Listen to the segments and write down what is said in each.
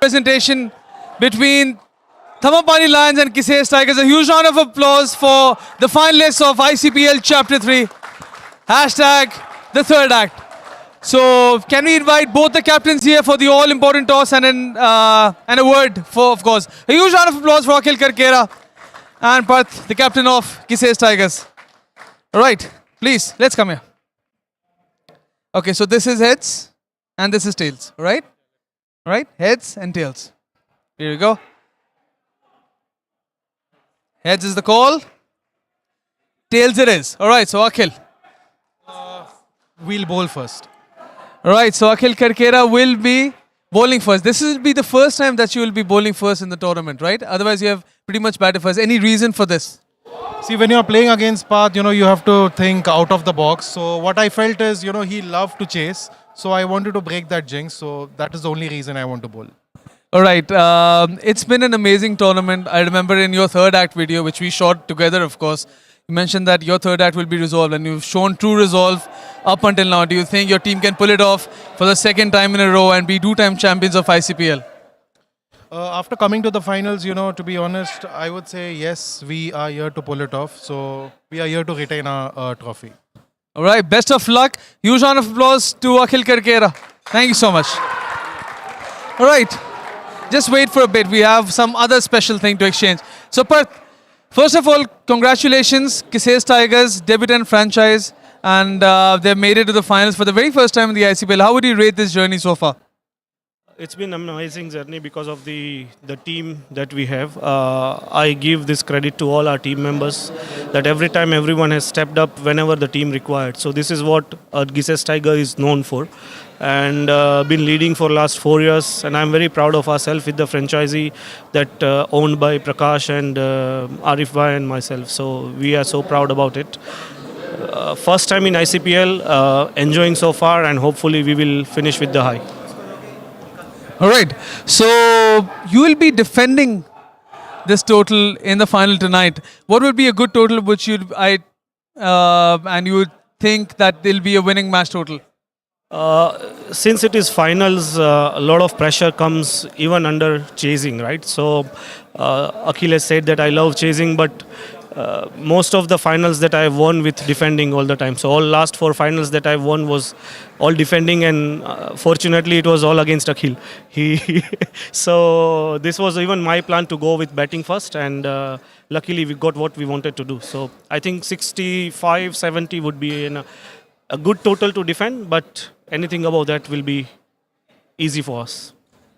presentation between Thambapanni Lions and Qusais Tigers. A huge round of applause for the finalists of ICPL Chapter 3. Hashtag the third act. So can we invite both the captains here for the all-important toss and a word for, of course, a huge round of applause for Akhil Karkera and Parth, the captain of Qusais Tigers. All right, please, let's come here. Okay, so this is heads and this is tails, all right? All right, heads and tails. Here we go. Heads is the call. Tails it is. All right, so Akhil. We'll bowl first. All right, so Akhil Karkera will be bowling first. This will be the first time that you will be bowling first in the tournament, right? Otherwise, you have pretty much batted first. Any reason for this? See, when you're playing against Path, you have to think out of the box. So what I felt is, he loved to chase. So I wanted to break that jinx. So that is the only reason I want to bowl. All right, it's been an amazing tournament. I remember in your third act video, which we shot together, of course, you mentioned that your third act will be resolved and you've shown true resolve up until now. Do you think your team can pull it off for the second time in a row and be two-time champions of ICPL? After coming to the finals, to be honest, I would say yes, we are here to pull it off. So we are here to retain our trophy. All right, best of luck. Huge round of applause to Akhil Karkera. Thank you so much. All right, just wait for a bit. We have some other special thing to exchange. So Parth, first of all, congratulations, Qusais Tigers, debutant franchise, and they've made it to the finals for the very first time in the ICPL. How would you rate this journey so far? It's been an amazing journey because of the team that we have. I give this credit to all our team members that every time everyone has stepped up whenever the team required. So this is what Qusais Tiger is known for, and been leading for last 4 years. And I'm very proud of ourselves with the franchisee that owned by Prakash and Arif Bhai and myself. So we are so proud about it. First time in ICPL, enjoying so far, and hopefully we will finish with the high. All right, so you will be defending this total in the final tonight. What would be a good total which and you would think that there'll be a winning match total? Since it is finals, a lot of pressure comes even under chasing, right? So Akhil has said that I love chasing, but most of the finals that I've won with defending all the time. So all last 4 finals that I've won was all defending, and fortunately it was all against Akhil. So this was even my plan to go with batting first, and luckily we got what we wanted to do. So I think 65, 70 would be a good total to defend, but anything above that will be easy for us.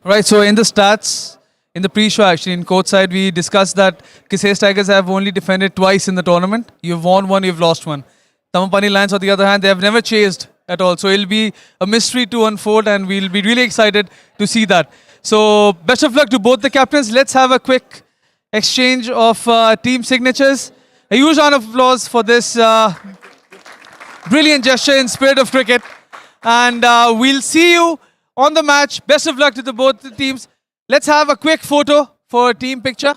Right, so in the stats, in the pre-show actually, in courtside, we discussed that Qusais Tigers have only defended twice in the tournament. You've won one, you've lost one. Thambapanni Lions, on the other hand, they have never chased at all. So it'll be a mystery to unfold, and we'll be really excited to see that. So best of luck to both the captains. Let's have a quick exchange of team signatures. A huge round of applause for this brilliant gesture in spirit of cricket. And we'll see you on the match. Best of luck to both the teams. Let's have a quick photo for a team picture.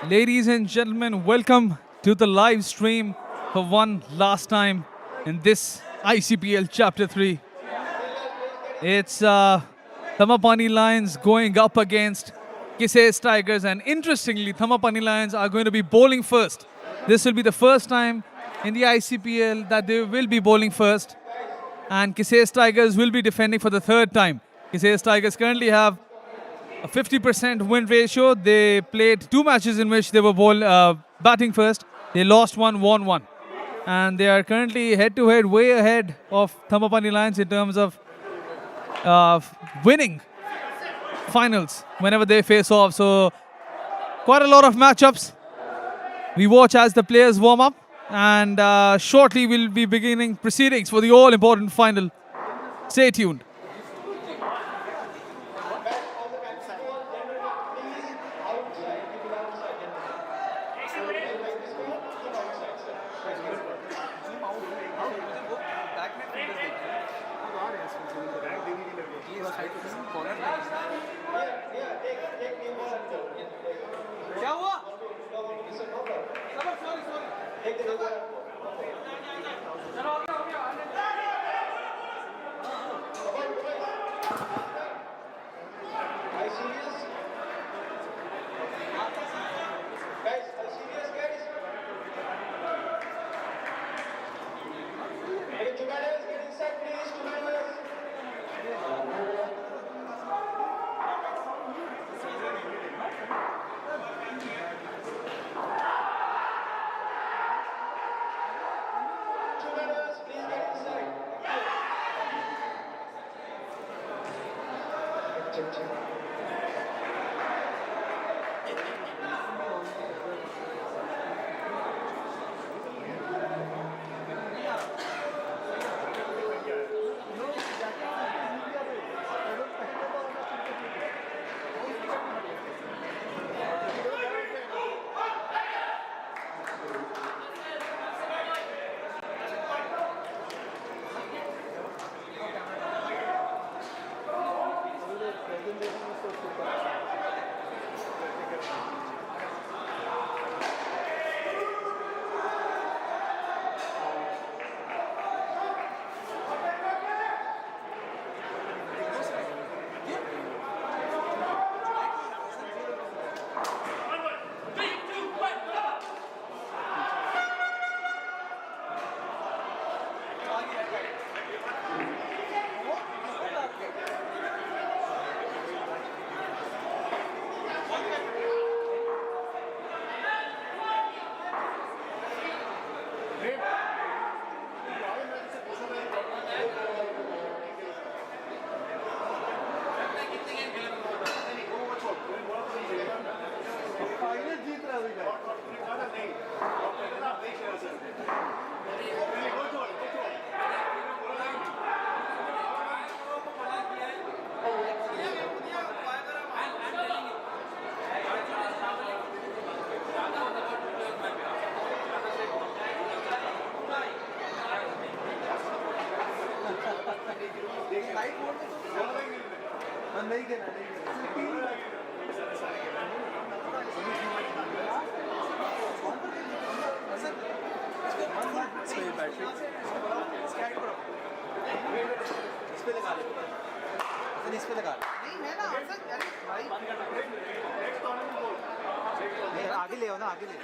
Ladies and gentlemen, welcome to the live stream for one last time in this ICPL Chapter 3. It's Thambapanni Lions going up against Qusais Tigers, and interestingly, Thambapanni Lions are going to be bowling first. This will be the first time in the ICPL that they will be bowling first, and Qusais Tigers will be defending for the third time. Qusais Tigers currently have a 50% win ratio. They played 2 matches in which they were batting first. They lost one, won one. And they are currently head-to-head way ahead of Thambapanni Lions in terms of winning finals whenever they face off. So quite a lot of matchups. We watch as the players warm up, and shortly we'll be beginning proceedings for the all-important final. Stay tuned. आगे ले आओ ना आगे ले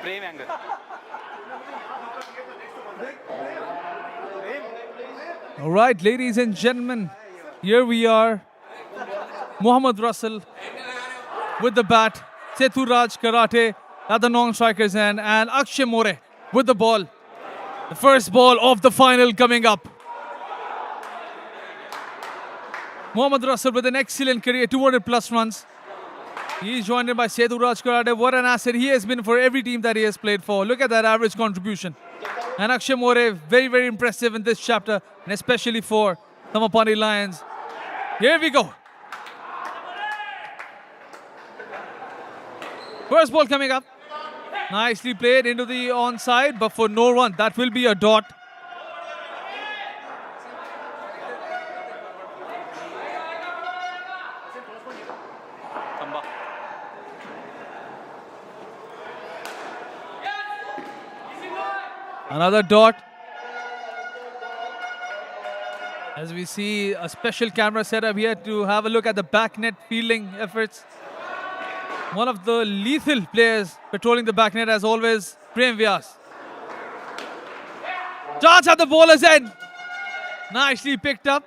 प्रेम angle All right, ladies and gentlemen, here we are. Mohammad Russell with the bat, Seturaj Karate at the non-strikers end, and Akshay More with the ball. The first ball of the final coming up. Mohammad Russell with an excellent career, 200 plus runs. He is joined in by Seturaj Karate. What an asset he has been for every team that he has played for. Look at that average contribution. And Akshay More, very, very impressive in this chapter, and especially for Thambapanni Lions. Here we go. First ball coming up. Nicely played into the onside, but for no run. That will be a dot. Thamba. Another dot. As we see a special camera setup here to have a look at the back net fielding efforts. One of the lethal players patrolling the back net as always, Prem Vyas. Chance at the bowler's end. Nicely picked up.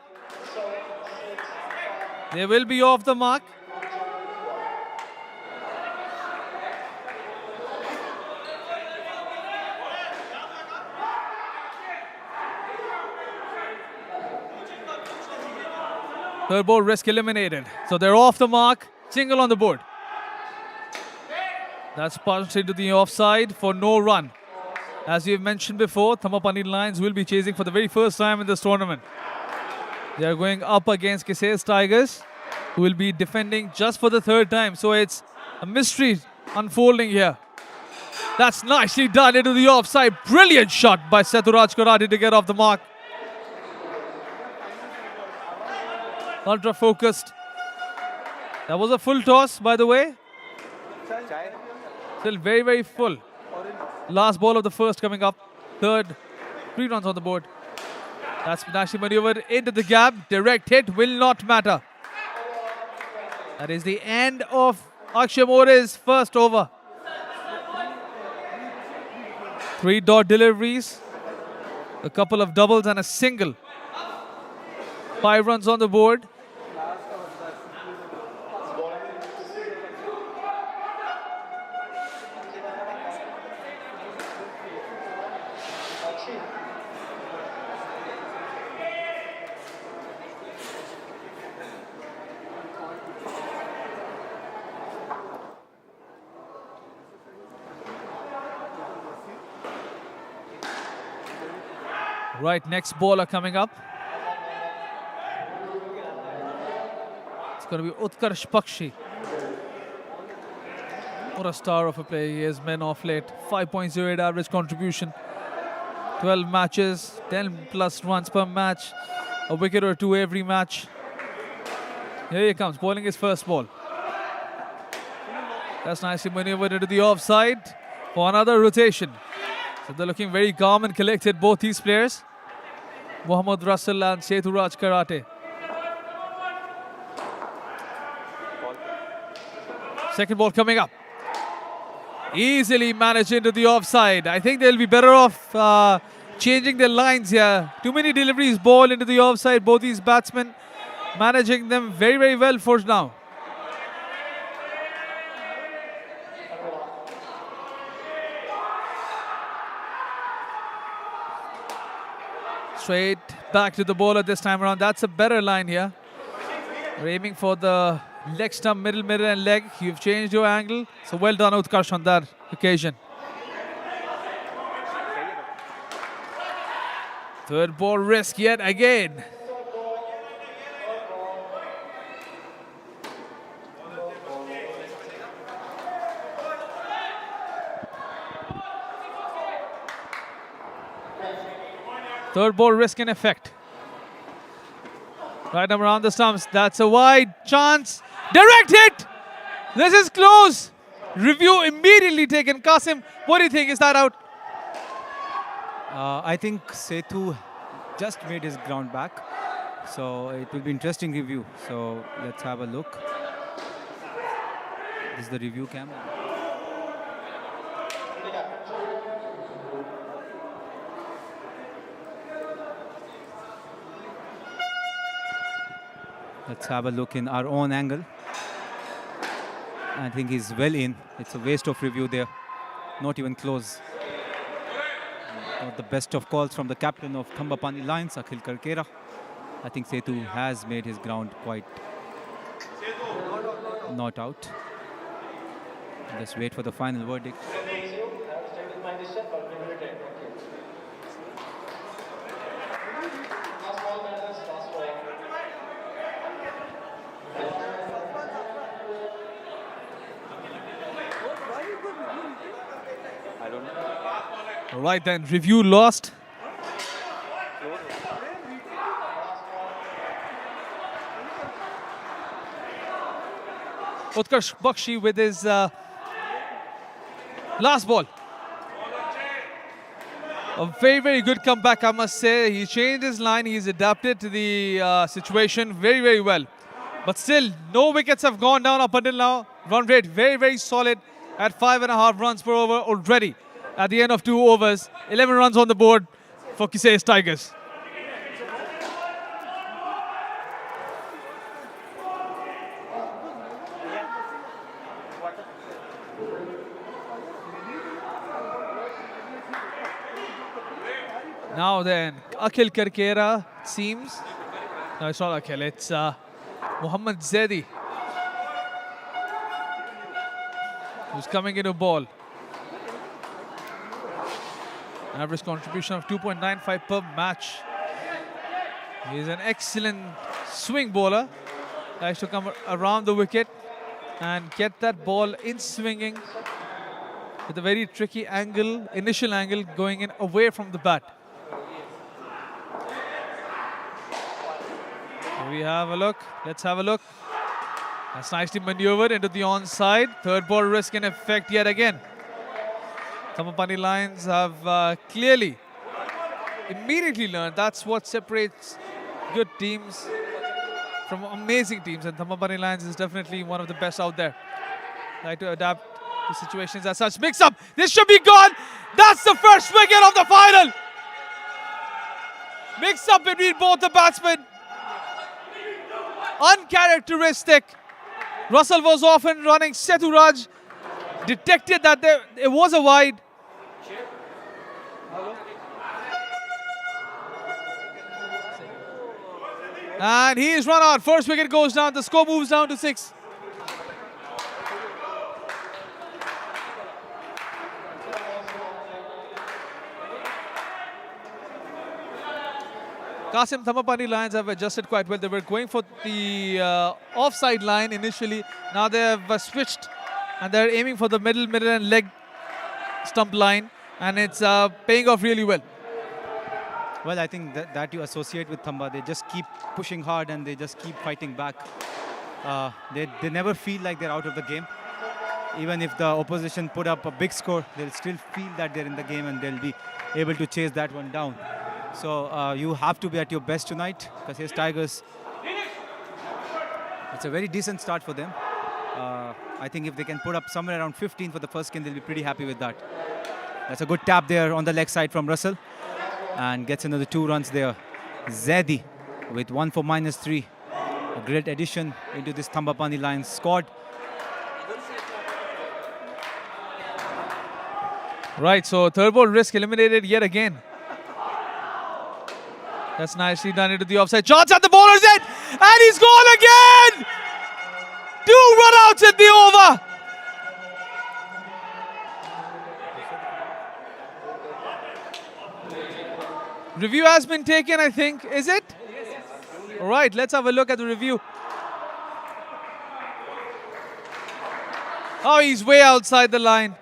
They will be off the mark. Third ball risk eliminated. So they're off the mark. Single on the board. That's punched into the offside for no run. As we've mentioned before, Thambapanni Lions will be chasing for the very first time in this tournament. They are going up against Qusais Tigers, who will be defending just for the third time. So it's a mystery unfolding here. That's nicely done into the offside. Brilliant shot by Seturaj Karate to get off the mark. Ultra focused. That was a full toss, by the way. Chai. Still very, very full. Last ball of the first coming up. Third. 3 runs on the board. That's nicely maneuvered into the gap. Direct hit will not matter. That is the end of Akshay More's first over. 3 dot deliveries. A couple of doubles and a single. 5 runs on the board. Right, next bowler coming up. It's going to be Utkarsh Pakshi. What a star of a player he is, men off late. 5.08 average contribution. 12 matches, 10 plus runs per match. A wicket or 2 every match. Here he comes, bowling his first ball. That's nicely maneuvered into the offside for another rotation. So they're looking very calm and collected, both these players. Mohammad Russell and Seturaj Karate. Second ball coming up. Easily managed into the offside. I think they'll be better off changing their lines here. Too many deliveries, ball into the offside. Both these batsmen managing them very, very well for now. Straight back to the bowler this time around. That's a better line here. We're aiming for the leg stump, middle, and leg. You've changed your angle. So well done, Utkarsh, on that occasion. Third ball risk yet again. Third ball risk in effect. Right up around the stumps. That's a wide chance. Direct hit! This is close. Review immediately taken. Qasim, what do you think? Is that out? I think Setu just made his ground back. So it will be interesting review. So let's have a look. This is the review camera. Let's have a look in our own angle. I think he's well in. It's a waste of review there. Not even close. Not the best of calls from the captain of Thambapanni Lions, Akhil Karkera. I think Setu has made his ground quite not out. Let's wait for the final verdict. don't know. All right then, review lost. Utkarsh Bakshi with his last ball. A very, very good comeback, I must say. He changed his line. He's adapted to the situation very, very well. But still, no wickets have gone down up until now. Run rate very, very solid at 5.5 runs per over already. At the end of 2 overs, 11 runs on the board for Qusais Tigers. Now then, Akhil Karkera, it seems. No, it's not Akhil, it's Mohammad Zaidi, who's coming into ball. Average contribution of 2.95 per match. He's an excellent swing bowler. Likes to come around the wicket and get that ball in swinging with a very tricky angle, initial angle going in away from the bat. We have a look. Let's have a look. That's nicely maneuvered into the onside. Third ball risk in effect yet again. Thambapanni Lions have clearly, immediately learned that's what separates good teams from amazing teams. And Thambapanni Lions is definitely one of the best out there. Like to adapt to situations as such. Mix up. This should be gone. That's the first wicket of the final. Mix up between both the batsmen. Uncharacteristic. Russell was off and running. Seturaj detected that it was a wide. And he is run out. First wicket goes down. The score moves down to 6. Qasim, Thambapanni Lions have adjusted quite well. They were going for the offside line initially. Now they have switched and they're aiming for the middle and leg stump line. And it's paying off really well. Well, I think that you associate with Thamba. They just keep pushing hard and they just keep fighting back. They never feel like they're out of the game. Even if the opposition put up a big score, they'll still feel that they're in the game and they'll be able to chase that one down. So you have to be at your best tonight. Qusais Tigers, it's a very decent start for them. I think if they can put up somewhere around 15 for the first skin, they'll be pretty happy with that. That's a good tap there on the leg side from Russell. And gets another 2 runs there. Zaidi with 1 for -3. A great addition into this Thambapanni Lions squad. Right, so third ball risk eliminated yet again. That's nicely done into the offside. Chance at the bowler's end. And he's gone again! 2 run-outs in the over. Review has been taken, I think. Is it? All right, let's have a look at the review. Oh, he's way outside the line.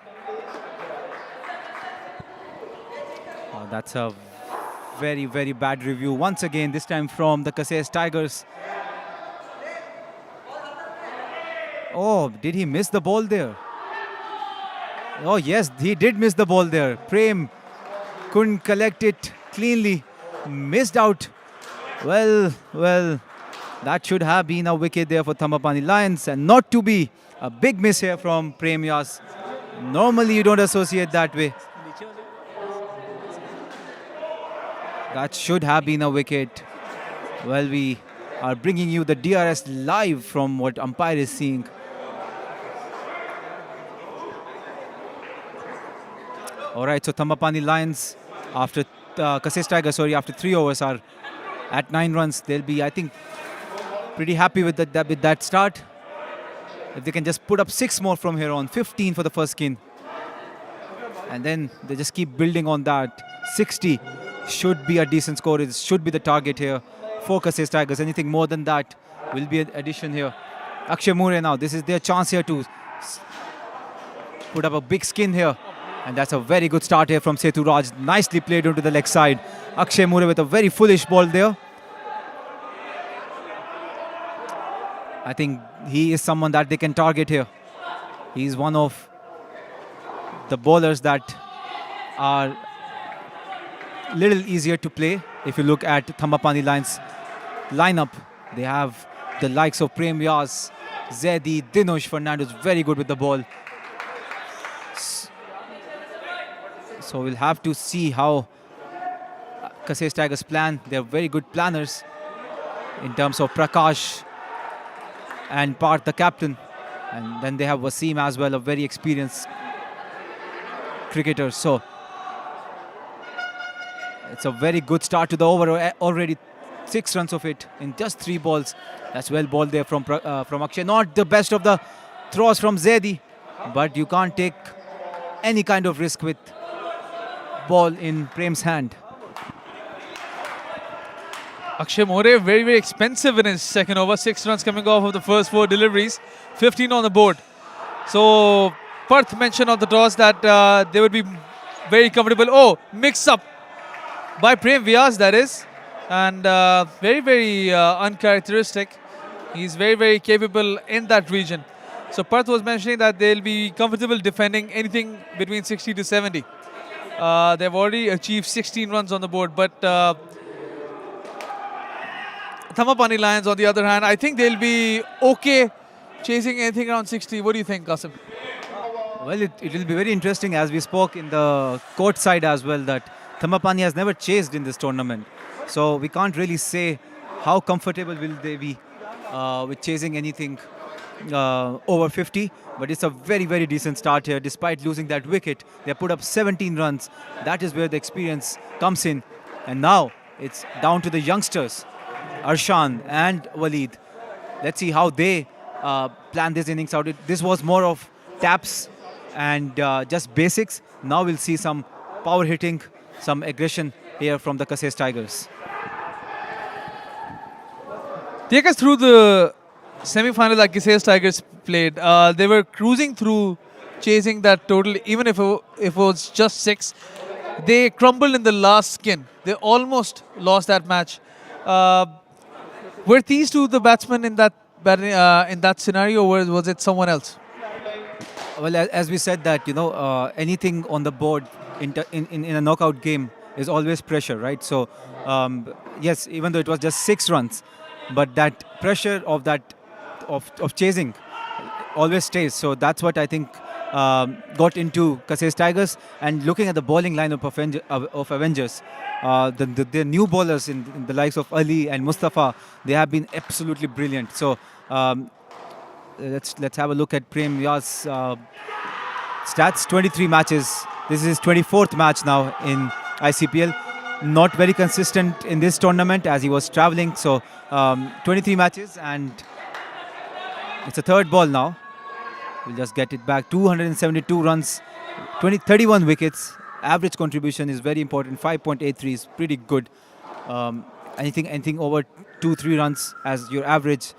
Oh, that's a very, very bad review. Once again, this time from the Qusais Tigers. Oh, did he miss the ball there? Oh, yes, he did miss the ball there. Prem couldn't collect it cleanly. Missed out. Well, that should have been a wicket there for Thambapanni Lions, and not to be a big miss here from Prem Yas. Normally, you don't associate that way. That should have been a wicket. Well, we are bringing you the DRS live from what umpire is seeing. All right, so Thambapanni Lions, after Qusais Tigers, after 3 overs are at 9 runs. They'll be, I think, pretty happy with that start. If they can just put up 6 more from here on, 15 for the first skin. And then they just keep building on that. 60 should be a decent score. It should be the target here for Qusais Tigers. Anything more than that will be an addition here. Akshay Moore now, this is their chance here to put up a big skin here. And that's a very good start here from Setu Raj. Nicely played onto the leg side. Akshay Mure with a very foolish ball there. I think he is someone that they can target here. He's one of the bowlers that are little easier to play. If you look at Thambapanni Lions lineup, they have the likes of Prem Vyas, Zaidi, Dinush Fernandez, very good with the ball. So we'll have to see how Qusais Tigers plan. They're very good planners in terms of Prakash and Parth, the captain. And then they have Wasim as well, a very experienced cricketer. So it's a very good start to the over. Already 6 runs of it in just 3 balls. That's well bowled there from Akshay. Not the best of the throws from Zaidi, but you can't take any kind of risk with ball in Prem's hand. Akshay More, very, very expensive in his second over. 6 runs coming off of the first 4 deliveries. 15 on the board. So, Parth mentioned on the toss that they would be very comfortable. Oh, mix up by Prem Vyas, that is. And very, very uncharacteristic. He's very, very capable in that region. So, Parth was mentioning that they'll be comfortable defending anything between 60 to 70. They've already achieved 16 runs on the board, but Thambapanni Lions, on the other hand, I think they'll be okay chasing anything around 60. What do you think, Qasim? Well, it will be very interesting, as we spoke in the court side as well, that Thambapanni has never chased in this tournament. So we can't really say how comfortable will they be with chasing anything over 50. But it's a very, very decent start here. Despite losing that wicket, they put up 17 runs. That is where the experience comes in. And now it's down to the youngsters, Arshan and Waleed. Let's see how they plan this innings out. This was more of taps and just basics. Now we'll see some power hitting, some aggression here from the Qusais Tigers. Take us through the semi-final that Qusais Tigers played. They were cruising through, chasing that total, even if it was just 6. They crumbled in the last skin. They almost lost that match. Were these two the batsmen in that scenario, or was it someone else? Well, as we said that, anything on the board in a knockout game is always pressure, right? So, yes, even though it was just 6 runs, but that pressure of chasing always stays. So that's what I think got into Qusais Tigers. And looking at the bowling lineup of Avengers, the new bowlers in the likes of Ali and Mustafa, they have been absolutely brilliant. So let's have a look at Prem Vyas' stats. 23 matches. This is his 24th match now in ICPL. Not very consistent in this tournament as he was traveling. So 23 matches, and it's a 3rd ball now. We'll just get it back. 272 runs, 31 wickets. Average contribution is very important. 5.83 is pretty good. Anything over 2-3 runs as your average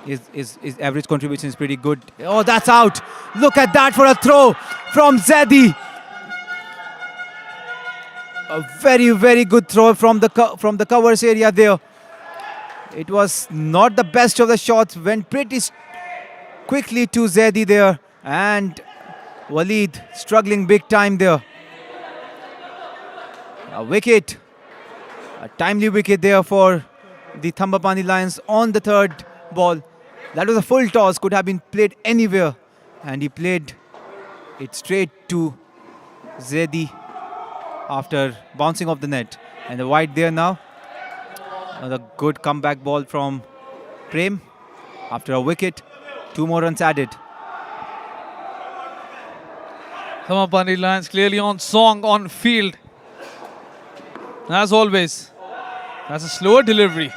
is average contribution is pretty good. Oh, that's out. Look at that for a throw from Zaidi. A very, very good throw from the covers area there. It was not the best of the shots. Went pretty quickly to Zaidi there, and Waleed struggling big time there. A wicket, a timely wicket there for the Thambapanni Lions on the 3rd ball. That was a full toss, could have been played anywhere, and he played it straight to Zaidi after bouncing off the net. And the wide there now. Another good comeback ball from Prem after a wicket. 2 more runs added. Thambapanni Lions clearly on song, on field. As always, that's a slower delivery.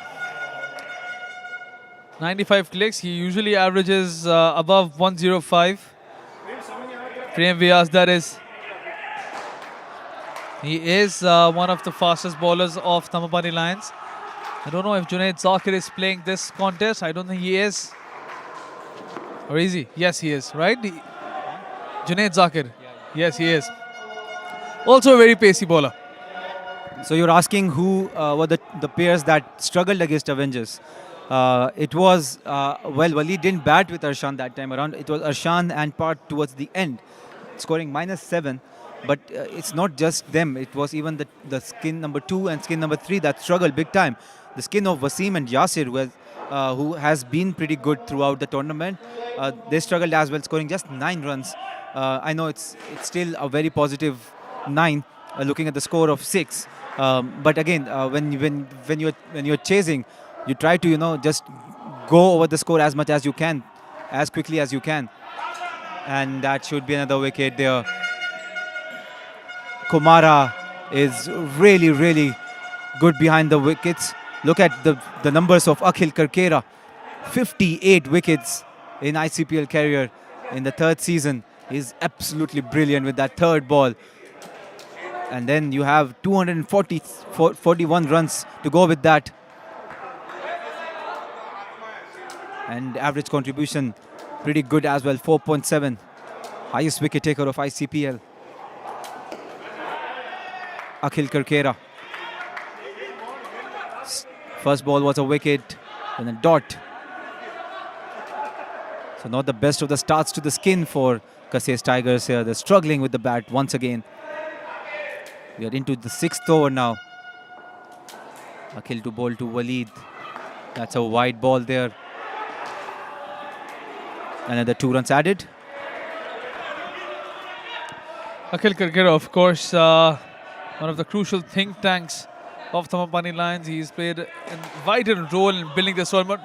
95 clicks. He usually averages above 105. Prem Vyas, that is. He is one of the fastest bowlers of Thambapanni Lions. I don't know if Junaid Zakir is playing this contest. I don't think he is. Or is he? Yes, he is, right? Junaid Zakir. Yes, he is. Also a very pacey bowler. So you're asking who were the pairs that struggled against Avengers. It was, Waleed didn't bat with Arshan that time around. It was Arshan and Part towards the end, scoring -7. But it's not just them. It was even the skin number 2 and skin number 3 that struggled big time. The skin of Wasim and Yasir, who has been pretty good throughout the tournament, they struggled as well, scoring just 9 runs. I know it's still a very positive 9, looking at the score of 6. But again, when you're chasing, you try to just go over the score as much as you can, as quickly as you can, and that should be another wicket there. Kumara is really, really good behind the wickets. Look at the numbers of Akhil Karkera. 58 wickets in ICPL career in the 3rd season. He's absolutely brilliant with that 3rd ball. And then you have 241 runs to go with that. And average contribution pretty good as well, 4.7. Highest wicket taker of ICPL. Akhil Karkera. First ball was a wicket and a dot. So not the best of the starts to the skin for Qusais Tigers here. They're struggling with the bat once again. We are into the 6th over now. Akhil to bowl to Waleed. That's a wide ball there. Another 2 runs added. Akhil Karkera, of course, one of the crucial think tanks of Thambapanni Lions. He's played a vital role in building this tournament.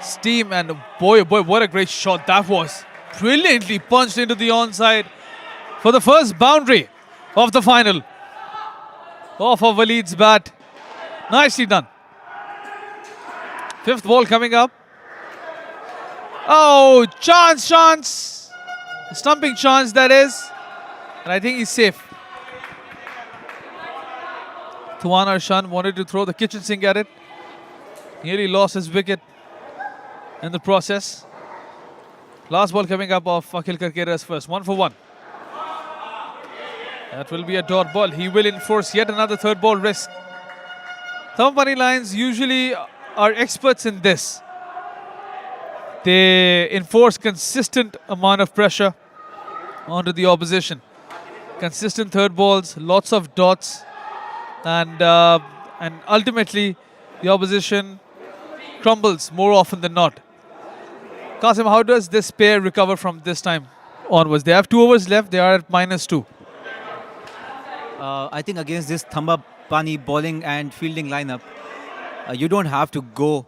Steam, and boy, what a great shot that was. Brilliantly punched into the onside for the first boundary of the final. Off of Waleed's bat. Nicely done. 5th ball coming up. Oh, chance. A stumping chance, that is. And I think he's safe. Tuan Arshan wanted to throw the kitchen sink at it. Nearly lost his wicket in the process. Last ball coming up of Akhil Karkera's first. 1 for 1. That will be a dot ball. He will enforce yet another 3rd ball risk. Thambapanni Lions usually are experts in this. They enforce consistent amount of pressure onto the opposition. Consistent 3rd balls, lots of dots. And ultimately, the opposition crumbles more often than not. Qasim, how does this pair recover from this time onwards? They have 2 overs left. They are at -2. I think against this Thambapanni bowling and fielding lineup, you don't have to go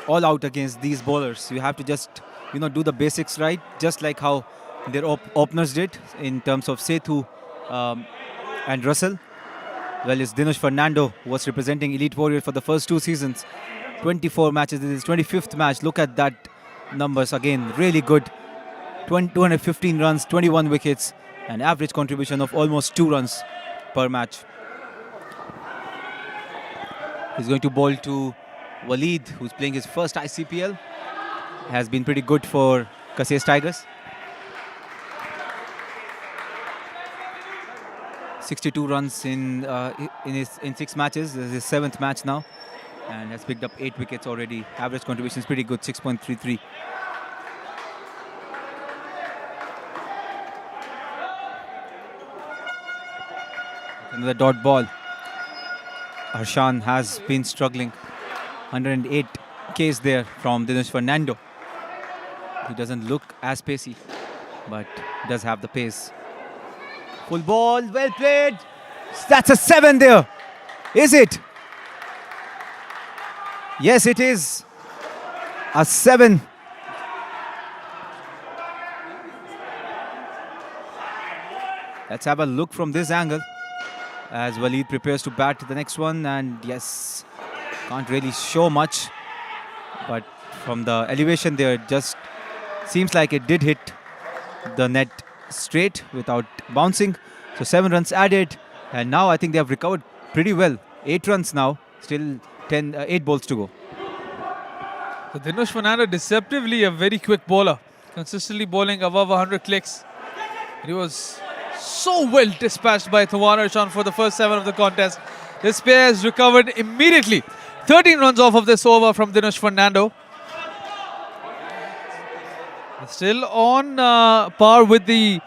all out against these bowlers. You have to just do the basics right, just like how their openers did in terms of Sethu and Russell. Well, it's Dinesh Fernando who was representing Elite Warrior for the first 2 seasons. 24 matches. This is his 25th match. Look at that numbers again. Really good. 215 runs, 21 wickets, and average contribution of almost 2 runs per match. He's going to bowl to Waleed, who's playing his first ICPL. Has been pretty good for Qusais Tigers. 62 runs in 6 matches. This is his 7th match now, and has picked up 8 wickets already. Average contribution is pretty good, 6.33. Another dot ball. Arshan has been struggling. 108 Ks there from Dinesh Fernando. He doesn't look as pacey, but does have the pace. Full ball, well played. That's a 7 there. Is it? Yes, it is. A 7. Let's have a look from this angle as Waleed prepares to bat the next one. And yes, can't really show much, but from the elevation there, it just seems like it did hit the net straight without bouncing. So 7 runs added, and now I think they have recovered pretty well. 8 runs now, still 8 balls to go. So Dinesh Fernando, deceptively a very quick bowler, consistently bowling above 100 clicks. He was so well dispatched by Thawan for the first 7 of the contest. This pair has recovered immediately. 13 runs off of this over from Dinesh Fernando. Still on par with the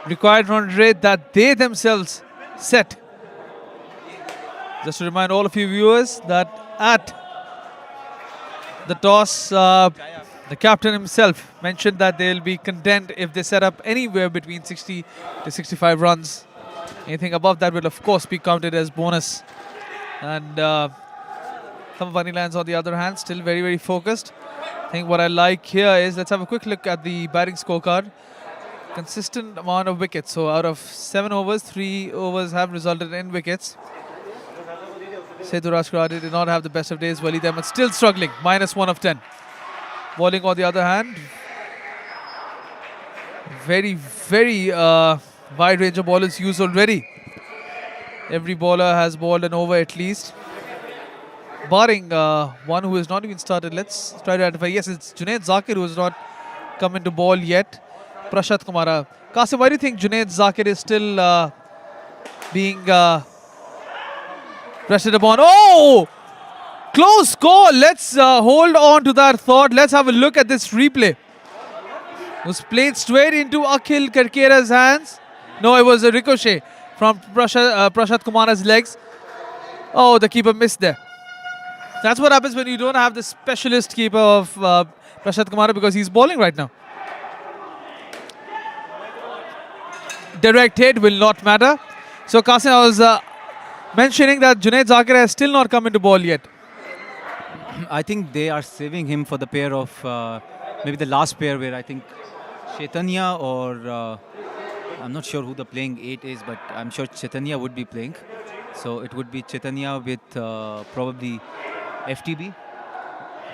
required run rate that they themselves set. Just to remind all of you viewers that at the toss, the captain himself mentioned that they'll be content if they set up anywhere between 60 to 65 runs. Anything above that will of course be counted as bonus. And Thambapanni Lions on the other hand still very, very focused. I think what I like here is, let's have a quick look at the batting scorecard. Consistent amount of wickets. So out of 7 overs, 3 overs have resulted in wickets. Sethu Rajkarade did not have the best of days. Walid Ahmed still struggling, -1 of 10. Bowling on the other hand, very, very wide range of bowlers used already. Every bowler has bowled an over at least. Barring one who has not even started. Let's try to identify. Yes, it's Junaid Zakir who has not come into ball yet. Prashant Kumara. Qasim, why do you think Junaid Zakir is still being pressured upon? Oh! Close call. Let's hold on to that thought. Let's have a look at this replay. It was played straight into Akhil Karkera's hands. No, it was a ricochet from Prashant Kumara's legs. Oh, the keeper missed there. That's what happens when you don't have the specialist keeper of Prashant Kumara, because he's bowling right now. Direct hit will not matter. So Qasim, I was mentioning that Junaid Zakir has still not come into ball yet. I think they are saving him for the pair of maybe the last pair where I think Chaitanya or I'm not sure who the playing 8 is, but I'm sure Chaitanya would be playing. So it would be Chaitanya with probably FTB.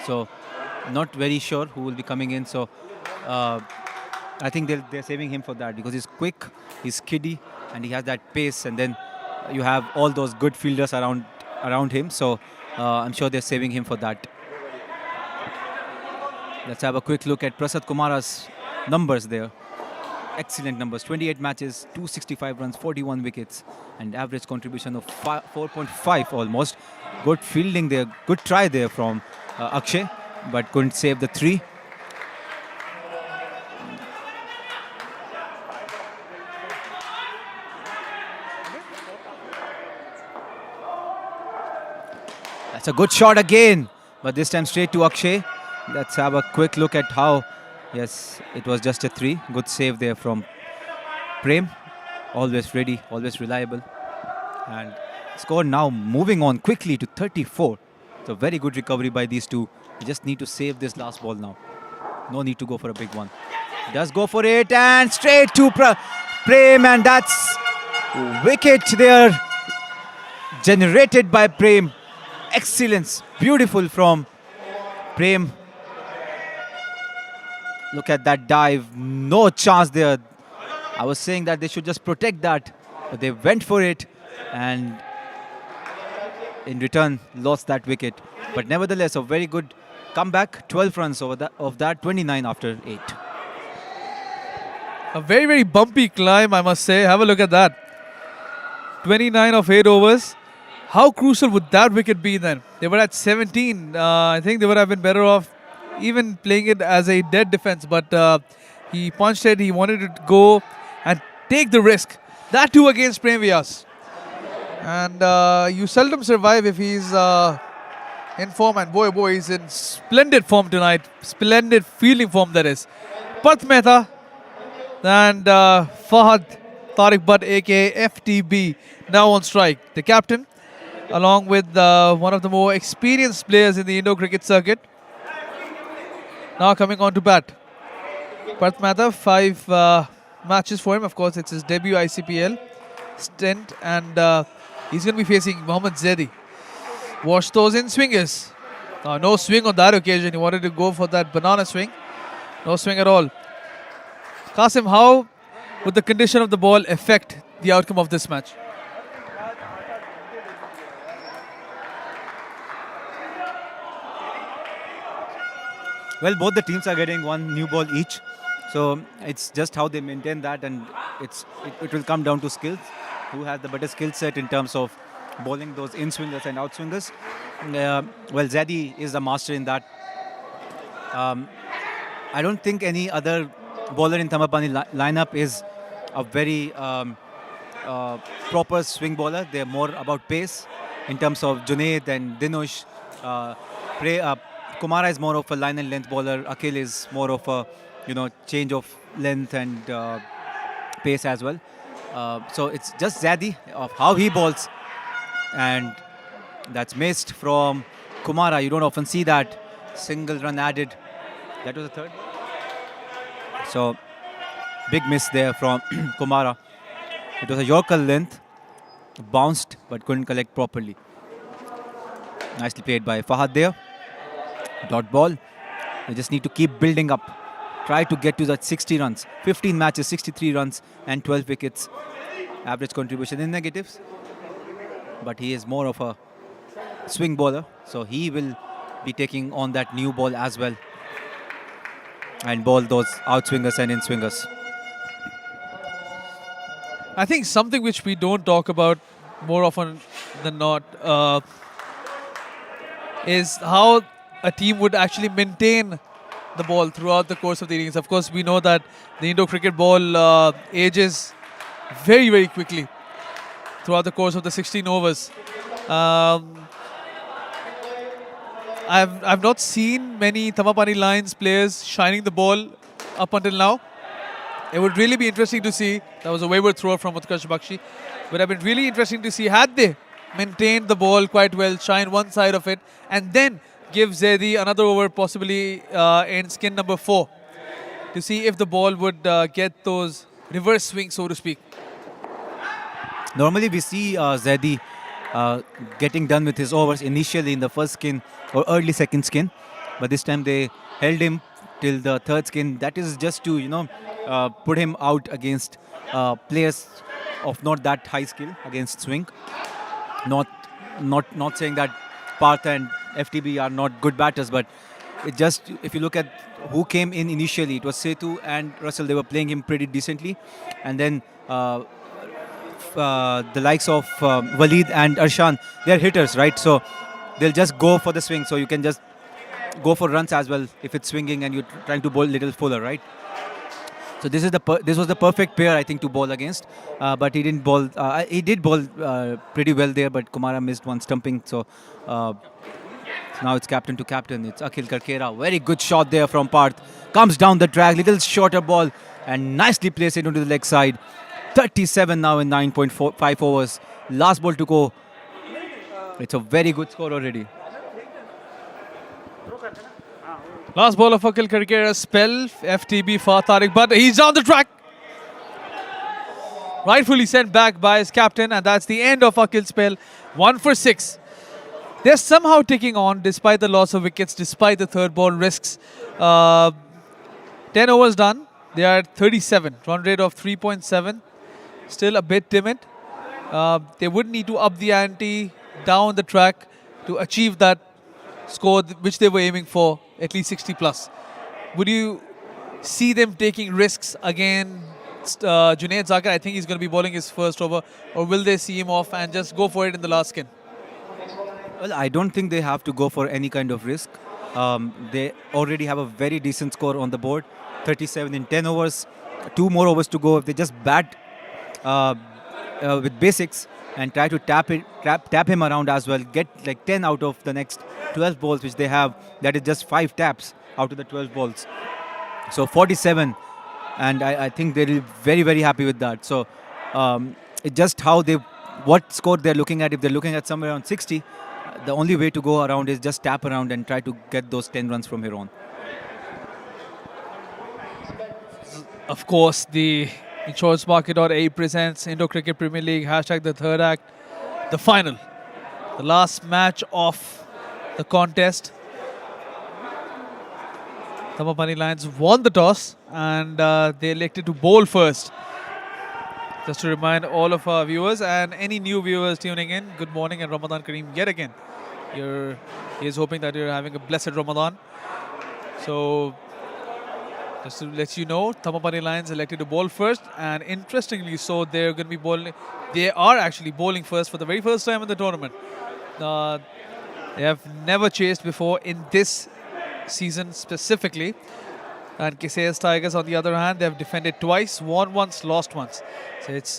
So not very sure who will be coming in. So I think they're saving him for that because he's quick, he's kiddie, and he has that pace. And then you have all those good fielders around him. So I'm sure they're saving him for that. Let's have a quick look at Prasad Kumara's numbers there. Excellent numbers. 28 matches, 265 runs, 41 wickets, and average contribution of 4.5 almost. Good fielding there. Good try there from Akshay, but couldn't save the 3. That's a good shot again, but this time straight to Akshay. Let's have a quick look at how. Yes, it was just a 3. Good save there from Prem. Always ready, always reliable. And score now moving on quickly to 34. So very good recovery by these two. You just need to save this last ball now. No need to go for a big one. Does go for it and straight to Prem, and that's wicket there generated by Prem. Excellence, beautiful from Prem. Look at that dive, no chance there. I was saying that they should just protect that, but they went for it and in return lost that wicket. But nevertheless, a very good comeback, 12 runs of that 29 after 8. A very, very bumpy climb, I must say. Have a look at that. 29 of 8 overs. How crucial would that wicket be then? They were at 17. I think they would have been better off even playing it as a dead defense, but he punched it. He wanted to go and take the risk. That too against Prem Vyas. And you seldom survive if he's in form. And boy, he's in splendid form tonight. Splendid fielding form, that is. Parth Mehta and Fahad Tariq Butt, aka FTB, now on strike. The captain, along with one of the more experienced players in the Indo cricket circuit, now coming on to bat. Parth Mehta, 5 matches for him. Of course, it's his debut ICPL stint, and he's going to be facing Mohammad Zaidi. Wash those in swingers. No swing on that occasion. He wanted to go for that banana swing. No swing at all. Qasim, how would the condition of the ball affect the outcome of this match? Well, both the teams are getting one new ball each. So it's just how they maintain that, and it will come down to skills. Who has the better skill set in terms of bowling those in-swingers and out-swingers? Well, Zadi is the master in that. I don't think any other bowler in Thambapanni lineup is a very proper swing bowler. They're more about pace in terms of Junaid and Dinush. Kumara is more of a line and length bowler. Akhil is more of a change of length and pace as well. So it's just Zadi of how he bowls, and that's missed from Kumara. You don't often see that single run added. That was the third. So big miss there from Kumara. It was a Yorker length, bounced but couldn't collect properly. Nicely played by Fahad there. Dot ball. They just need to keep building up. Try to get to that 60 runs. 15 matches, 63 runs and 12 wickets. Average contribution in negatives. But he is more of a swing bowler. So he will be taking on that new ball as well. And bowl those outswingers and in-swingers. I think something which we don't talk about more often than not is how a team would actually maintain the ball throughout the course of the innings. Of course, we know that the Indo cricket ball ages very, very quickly throughout the course of the 16 overs. I've not seen many Thambapanni Lions players shining the ball up until now. It would really be interesting to see. That was a wayward throw from Utkarsh Bakshi. Would have been really interesting to see had they maintained the ball quite well, shine one side of it, and then give Zaidi another over, possibly in skin number 4, to see if the ball would get those reverse swings, so to speak. Normally we see Zaidi getting done with his overs initially in the first skin or early second skin, but this time they held him till the third skin. That is just to put him out against players of not that high skill against swing. Not saying that Partha and FTB are not good batters, but it just, if you look at who came in initially, it was Setu and Russell. They were playing him pretty decently, and then the likes of Waleed and Arshan, they're hitters, right? So they'll just go for the swing. So you can just go for runs as well if it's swinging and you're trying to bowl little fuller, right? So this was the perfect pair, I think, to bowl against. But he didn't bowl. He did bowl pretty well there, but Kumara missed one stumping. So now it's captain to captain. It's Akhil Karkera. Very good shot there from Parth. Comes down the track, little shorter ball, and nicely placed it into the leg side. 37 now in 9.5 overs. Last ball to go. It's a very good score already. Last ball of Akhil Karkera's spell, FTB for Tariq, but he's down the track. Rightfully sent back by his captain, and that's the end of Akhil's spell. 1 for 6. They're somehow ticking on despite the loss of wickets, despite the third ball risks. 10 overs done. They are at 37. Run rate of 3.7. Still a bit timid. They would need to up the ante down the track to achieve that score which they were aiming for, at least 60 plus. Would you see them taking risks against Junaid Zakir? I think he's going to be bowling his first over, or will they see him off and just go for it in the last skin? Well, I don't think they have to go for any kind of risk. They already have a very decent score on the board, 37 in 10 overs. 2 more overs to go. If they just bat with basics and try to tap him around as well, get like 10 out of the next 12 balls which they have. That is just 5 taps out of the 12 balls. So 47, and I think they'll be very, very happy with that. So it's just what score they're looking at. If they're looking at somewhere around 60, the only way to go around is just tap around and try to get those 10 runs from here on. Of course, the insurancemarket.ae presents Indo Cricket Premier League, hashtag the third act, the final, the last match of the contest. Thambapanni Lions won the toss and they elected to bowl first. Just to remind all of our viewers and any new viewers tuning in, good morning and Ramadan Kareem yet again. Here's hoping that you're having a blessed Ramadan. So, just to let you know, Thambapanni Lions elected to bowl first, and interestingly so, they're going to be bowling. They are actually bowling first for the very first time in the tournament. They have never chased before in this season specifically. And Qusais Tigers, on the other hand, they have defended twice, won once, lost once. So it's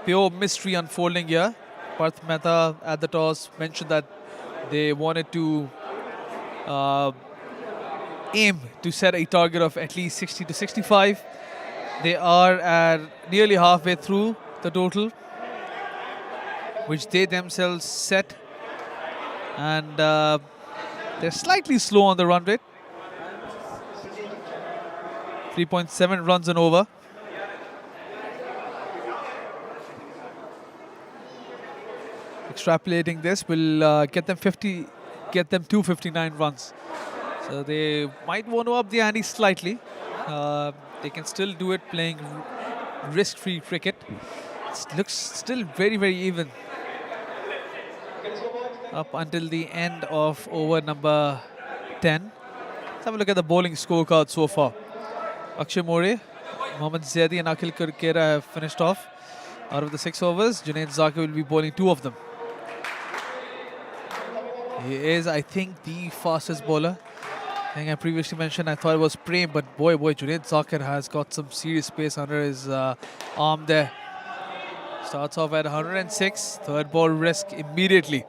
pure mystery unfolding here. Parth Mehta at the toss mentioned that they wanted to aim to set a target of at least 60 to 65. They are at nearly halfway through the total, which they themselves set. And they're slightly slow on the run rate. 3.7 runs and over. Extrapolating this will get them 259 runs. So they might want to up the ante slightly. They can still do it playing risk-free cricket. It looks still very, very even up until the end of over number 10. Let's have a look at the bowling scorecard so far. Akshay More, Mohammad Zaidi and Akhil Karkera have finished off. Out of the 6 overs, Junaid Zakir will be bowling 2 of them. He is, I think, the fastest bowler. I think I previously mentioned I thought it was Prem, but boy, Junaid Zakir has got some serious space under his arm there. Starts off at 106, third ball risk immediately.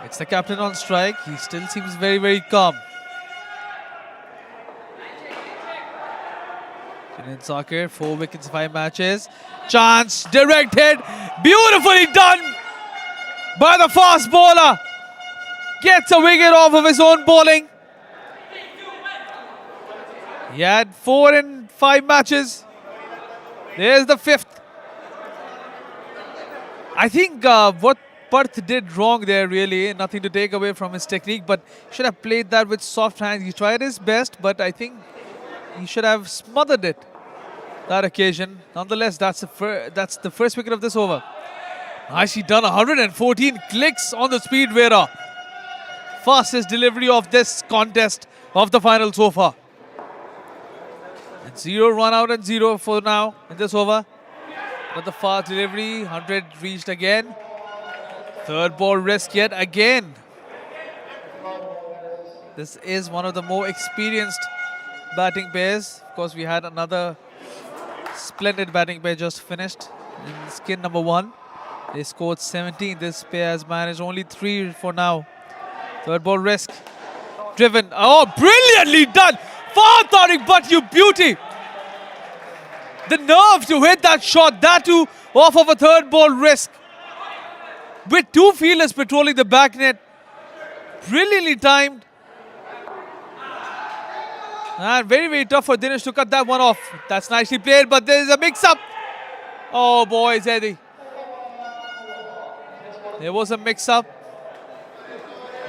It's the captain on strike. He still seems very, very calm. Junaid Zakir, 4 wickets, 5 matches. Chance, direct hit, beautifully done by the fast bowler. Gets a wicket off of his own bowling. He had 4 in 5 matches. There's the 5th. I think what Parth did wrong there, really, nothing to take away from his technique, but should have played that with soft hands. He tried his best, but I think he should have smothered it that occasion. Nonetheless, that's the first wicket of this over. Nicely done, 114 clicks on the speed radar. Fastest delivery of this contest of the final so far. And 0 run out and 0 for now in this over. But the fast delivery, 100 reached again. Third ball risk yet again. This is one of the more experienced batting pairs. Of course, we had another splendid batting pair just finished in skin number 1. They scored 17. This pair has managed only 3 for now. Third ball risk. Driven. Oh, brilliantly done. Far Tariq, but you beauty. The nerve to hit that shot, that too off of a third ball risk. With 2 fielders patrolling the back net. Brilliantly timed. And very, very tough for Dinesh to cut that one off. That's nicely played, but there is a mix-up. Oh boy, Zaidi. There was a mix-up.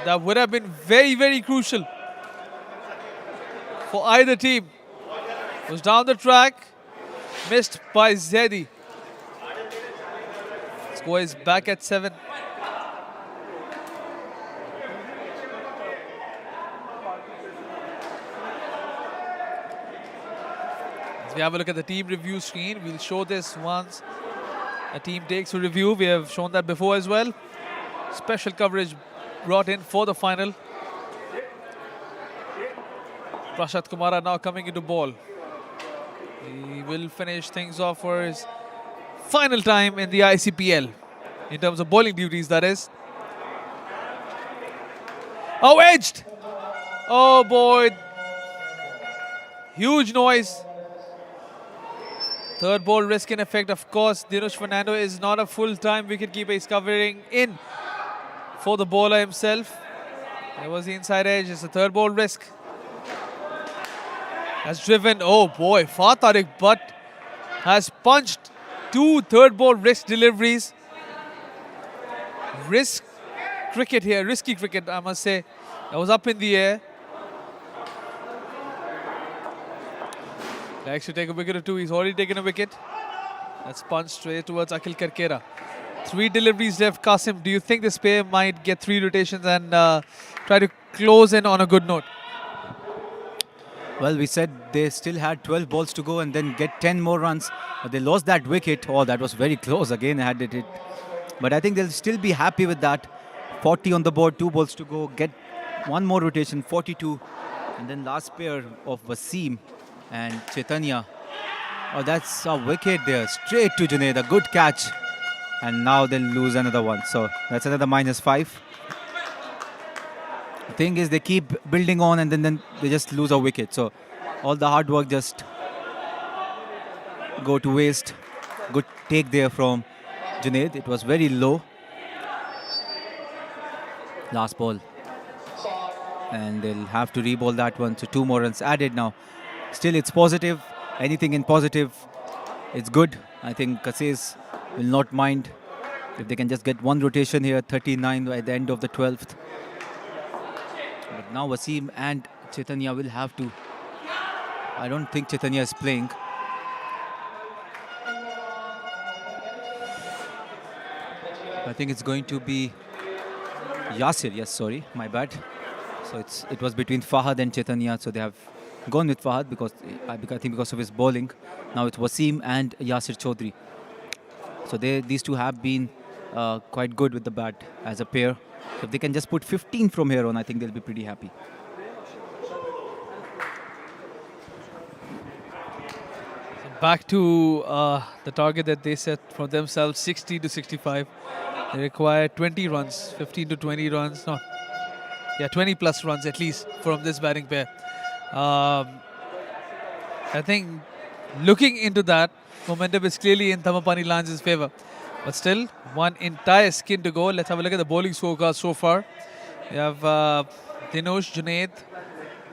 That would have been very, very crucial for either team. Was down the track. Missed by Zaidi. Score is back at 7. As we have a look at the team review screen, we'll show this once a team takes a review. We have shown that before as well. Special coverage brought in for the final. Prashad Kumara now coming into ball. He will finish things off for his final time in the ICPL. In terms of bowling duties, that is. Oh, edged! Oh boy. Huge noise. Third ball risk in effect. Of course, Dinesh Fernando is not a full-time wicketkeeper. He's covering in for the bowler himself. There was the inside edge. It's a third ball risk. Has driven. Oh boy, Far Tariq Butt has punched 2 third ball risk deliveries. Risk cricket here, risky cricket, I must say. That was up in the air. Likes to take a wicket or 2. He's already taken a wicket. That's punched straight towards Akhil Karkera. 3 deliveries left. Qasim, do you think this pair might get 3 rotations and try to close in on a good note. Well, we said they still had 12 balls to go and then get 10 more runs. But they lost that wicket. Oh, that was very close again. Had it hit. But I think they'll still be happy with that. 40 on the board, 2 balls to go. Get one more rotation, 42. And then last pair of Wasim and Chaitanya. Oh, that's a wicket there. Straight to Junaid. A good catch. And now they'll lose another one. So that's another -5. The thing is, they keep building on and then they just lose a wicket. So all the hard work just go to waste. Good take there from Junaid. It was very low. Last ball. And they'll have to re-ball that one. So 2 more runs added now. Still, it's positive. Anything in positive, it's good. I think Qusais will not mind if they can just get one rotation here. 39 at the end of the 12th. But now Wasim and Chaitanya will have to. I don't think Chaitanya is playing. I think it's going to be Yasir. Yes, sorry, my bad. So it was between Fahad and Chaitanya. So they have gone with Fahad because I think because of his bowling. Now it's Wasim and Yasir Chaudhry. So these two have been quite good with the bat as a pair. So if they can just put 15 from here on, I think they'll be pretty happy. Back to the target that they set for themselves, 60 to 65. They require 20 runs, 15 to 20 runs. No, yeah, 20 plus runs at least from this batting pair. I think looking into that, momentum is clearly in Thambapanni Lions' favour. But still, one entire skin to go. Let's have a look at the bowling scorecard so far. We have Dinush, Junaid,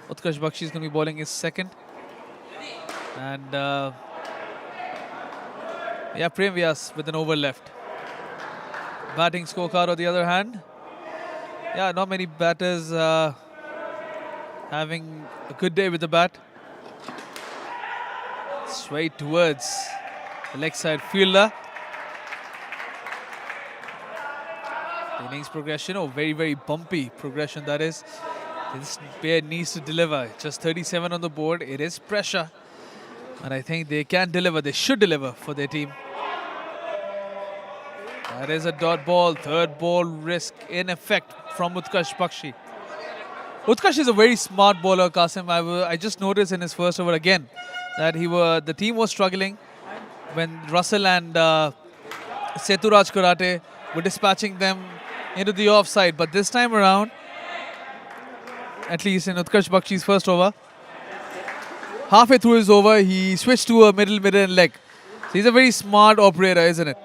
Utkarsh Bakshi is going to be bowling his second. And Prem Vyas with an over left. Batting scorecard on the other hand. Yeah, not many batters having a good day with the bat. Straight towards the leg side fielder. The innings progression, very, very bumpy progression that is. This pair needs to deliver. Just 37 on the board. It is pressure. And I think they can deliver. They should deliver for their team. That is a dot ball. Third ball risk in effect from Utkarsh Bakshi. Utkarsh is a very smart bowler, Qasim. I just noticed in his first over again that the team was struggling when Russell and Seturaj Karate were dispatching them into the offside. But this time around, at least in Utkarsh Bakshi's first over, halfway through his over, he switched to a middle and leg. So he's a very smart operator, isn't it?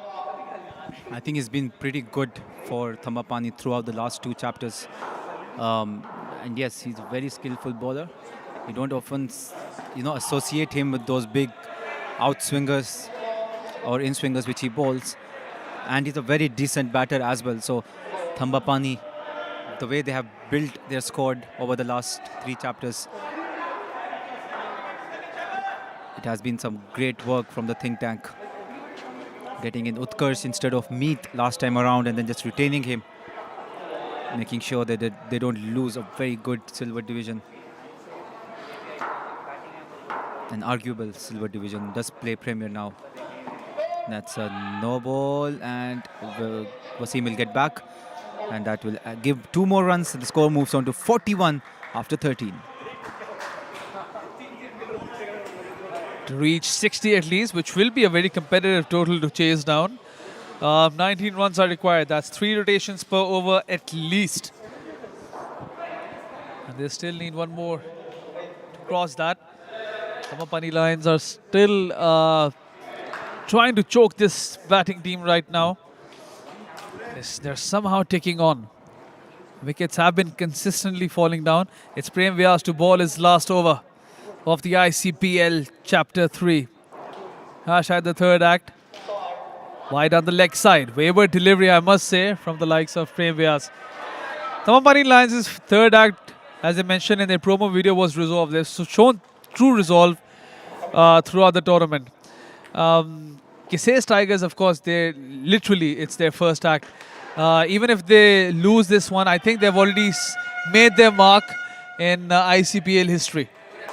I think he's been pretty good for Thambapanni throughout the last 2 chapters. And yes, he's a very skillful bowler. You don't often, associate him with those big outswingers or in-swingers which he bowls. And he's a very decent batter as well. So Thambapanni, the way they have built their squad over the last 3 chapters, it has been some great work from the think tank. Getting in Utkarsh instead of Meet last time around and then just retaining him. Making sure that they don't lose a very good silver division. An arguable silver division does play Premier now. That's a no ball and Wasim will get back. And that will give 2 more runs. The score moves on to 41 after 13. To reach 60 at least, which will be a very competitive total to chase down. 19 runs are required. That's 3 rotations per over at least. And they still need 1 more to cross that. Thambapanni Lions are still trying to choke this batting team right now. They're somehow ticking on. Wickets have been consistently falling down. It's Prem Vyas to bowl his last over of the ICPL Chapter 3. Hash had the third act. Wide on the leg side. Wayward delivery, I must say, from the likes of Prem Vyas. Thambapanni Lions' third act, as I mentioned in their promo video, was resolved. They've shown true resolve throughout the tournament. Qusais Tigers, of course, it's their first act. Even if they lose this one, I think they've already made their mark in ICPL history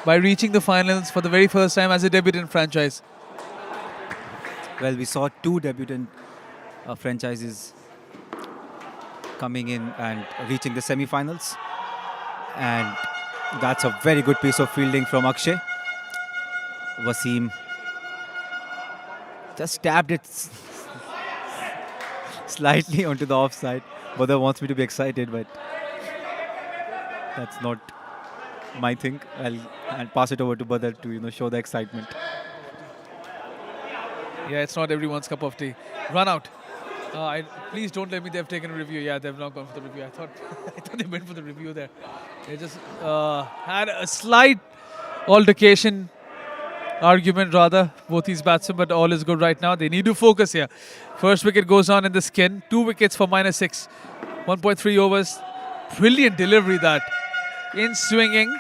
by reaching the finals for the very first time as a debutant franchise. Well, we saw two debutant franchises coming in and reaching the semi-finals. And that's a very good piece of fielding from Akshay. Wasim just tapped it slightly onto the offside. Badr wants me to be excited, but that's not my thing. I'll pass it over to Badr to show the excitement. Yeah, it's not everyone's cup of tea. Run out. Please don't let me. They've taken a review. Yeah, they've not gone for the review. I thought they went for the review there. They just had a slight altercation, argument rather, both these batsmen, but all is good right now. They need to focus here. First wicket goes on in the skin. 2 wickets for -6. 1.3 overs. Brilliant delivery that. In swinging.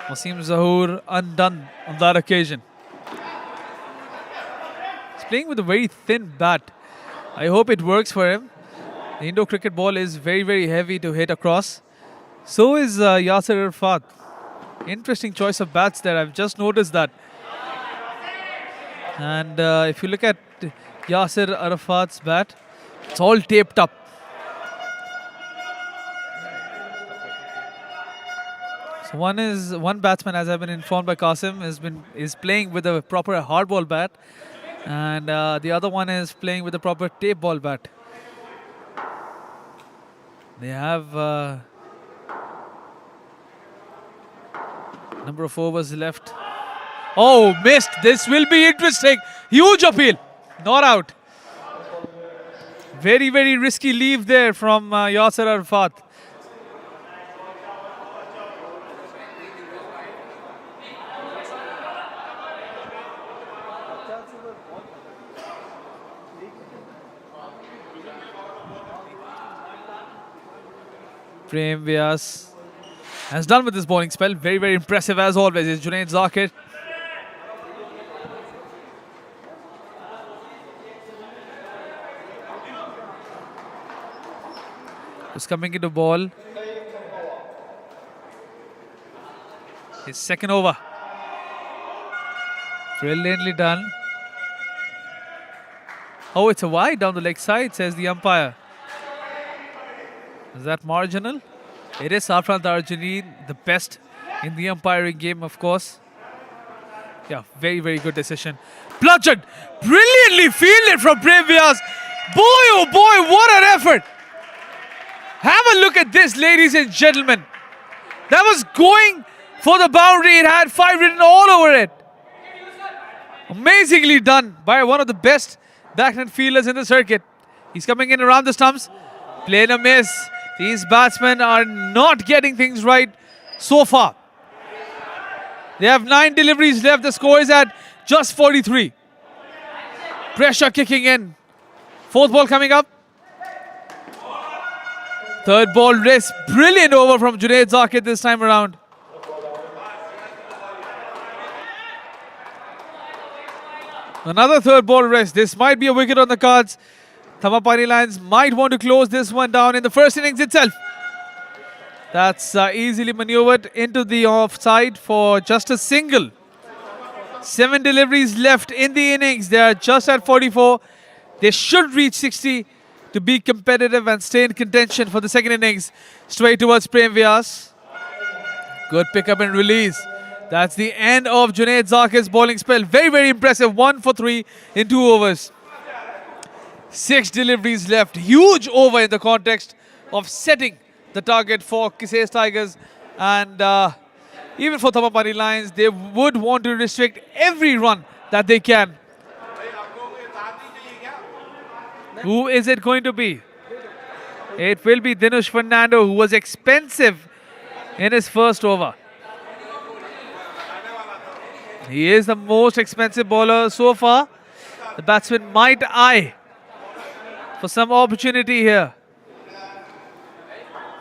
Wasim Zahoor undone on that occasion. He's playing with a very thin bat. I hope it works for him. The Indo cricket ball is very, very heavy to hit across. So is Yasir Arafat. Interesting choice of bats there. I've just noticed that. And if you look at Yasir Arafat's bat, it's all taped up. So one batsman, as I've been informed by Qasim, is playing with a proper hardball bat, and the other one is playing with a proper tape ball bat. They have number of overs left. Oh, missed. This will be interesting. Huge appeal. Not out. Very, very risky leave there from Yasir Arafat. Prem Vyas has done with this bowling spell. Very, very impressive as always is Junaid Zakir. Who's coming into ball. His second over. Brilliantly done. Oh, it's a wide down the leg side, says the umpire. Is that marginal? It is Safran Darjani, the best in the umpiring game, of course. Yeah, very, very good decision. Bludgeoned, brilliantly fielded from Prem Vyas. Boy, oh boy, what an effort. Have a look at this, ladies and gentlemen. That was going for the boundary. It had 5 written all over it. Amazingly done by one of the best backhand fielders in the circuit. He's coming in around the stumps. Playing a miss. These batsmen are not getting things right so far. They have 9 deliveries left. The score is at just 43. Pressure kicking in. 4th ball coming up. 3rd ball rest. Brilliant over from Junaid Zakir this time around. Another 3rd ball rest. This might be a wicket on the cards. Thambapanni Lions might want to close this one down in the first innings itself. That's easily maneuvered into the offside for just a single. 7 deliveries left in the innings. They are just at 44. They should reach 60 to be competitive and stay in contention for the second innings. Straight towards Prem Vyas. Good pickup and release. That's the end of Junaid Zakir's bowling spell. Very, very impressive. 1 for 3 in 2 overs. 6 deliveries left. Huge over in the context of setting the target for Qusais Tigers. And even for Thambapanni Lions, they would want to restrict every run that they can. Who is it going to be? It will be Dinesh Fernando, who was expensive in his first over. He is the most expensive bowler so far. The batsman might eye for some opportunity here.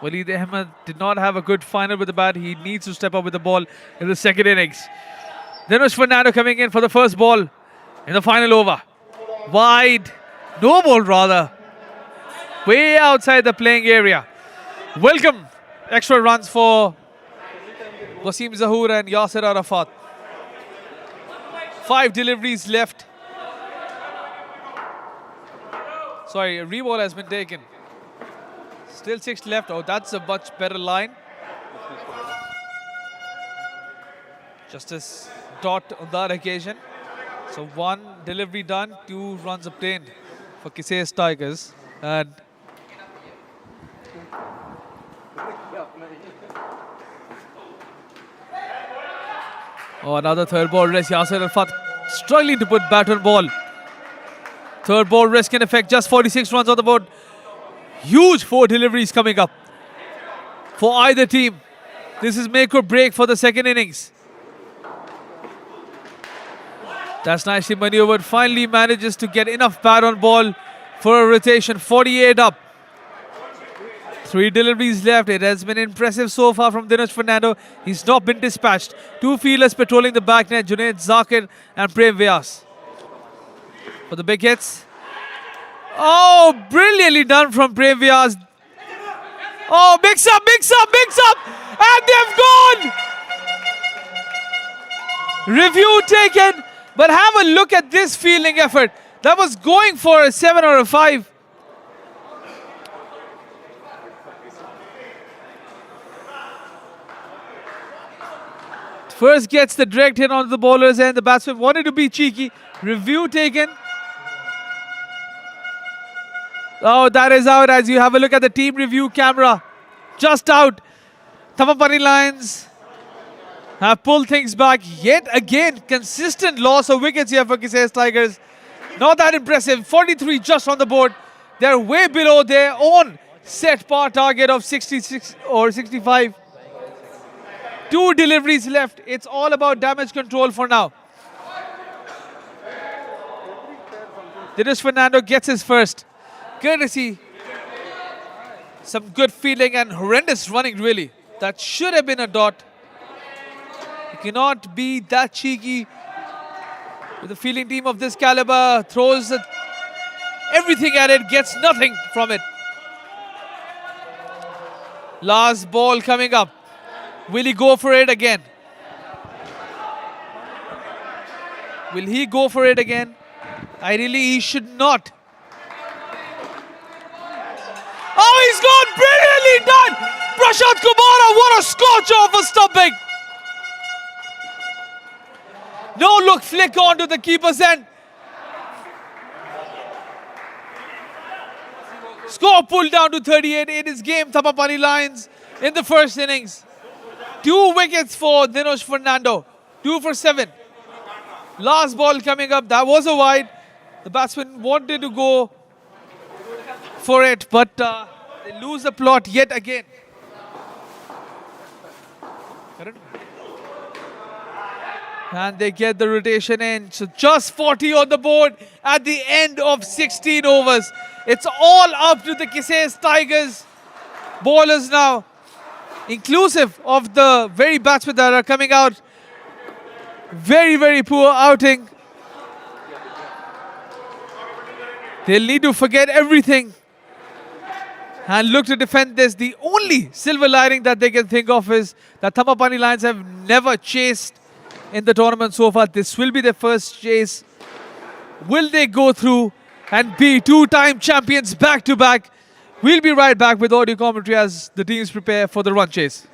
Waleed Ahmed did not have a good final with the bat. He needs to step up with the ball in the second innings. Dinesh Fernando coming in for the first ball in the final over. Wide. No ball rather. Way outside the playing area. Welcome. Extra runs for Wasim Zahoor and Yasser Arafat. 5 deliveries left. Sorry, a reball has been taken. Still 6 left. Oh, that's a much better line. Just a dot on that occasion. So 1 delivery done, 2 runs obtained for Qusais Tigers. And another third ball rest. Yasser Arafat struggling to put bat on ball. Third ball rest can affect just 46 runs on the board. Huge 4 deliveries coming up for either team. This is make or break for the second innings. That's nicely maneuvered. Finally manages to get enough bat on ball for a rotation. 48 up. 3 deliveries left. It has been impressive so far from Dinesh Fernando. He's not been dispatched. 2 fielders patrolling the back net. Junaid Zakir and Prem Vyas. For the big hits. Oh, brilliantly done from Prem Vyas. Oh, mix up. And they've gone. Review taken. But have a look at this fielding effort. That was going for a 7 or a 5. First gets the direct hit onto the bowlers and the batsman wanted to be cheeky. Review taken. Oh, that is out as you have a look at the team review camera. Just out. Thambapanni Lions have pulled things back. Yet again, consistent loss of wickets here for Qusais Tigers. Not that impressive. 43 just on the board. They're way below their own set par target of 66 or 65. 2 deliveries left. It's all about damage control for now. Dinesh Fernando gets his first. Courtesy. Some good fielding and horrendous running, really. That should have been a dot. You cannot be that cheeky with a fielding team of this caliber. Throws everything at it, gets nothing from it. Last ball coming up. Will he go for it again? Will he go for it again? Ideally, he should not. Oh, he's gone! Brilliantly done! Prashant Kumara, what a scorcher of a stumping! No look flick on to the keeper's end. Score pulled down to 38 in his game. Thambapanni Lions in the first innings. 2 wickets for Dinesh Fernando. 2 for 7. Last ball coming up. That was a wide. The batsman wanted to go for it, but they lose the plot yet again. And they get the rotation in. So just 40 on the board at the end of 16 overs. It's all up to the Qusais Tigers bowlers now, inclusive of the very batsmen that are coming out. Very, very poor outing. They'll need to forget everything and look to defend this. The only silver lining that they can think of is that Thambapanni Lions have never chased in the tournament so far. This will be their first chase. Will they go through and be 2-time champions back-to-back? We'll be right back with audio commentary as the teams prepare for the run chase.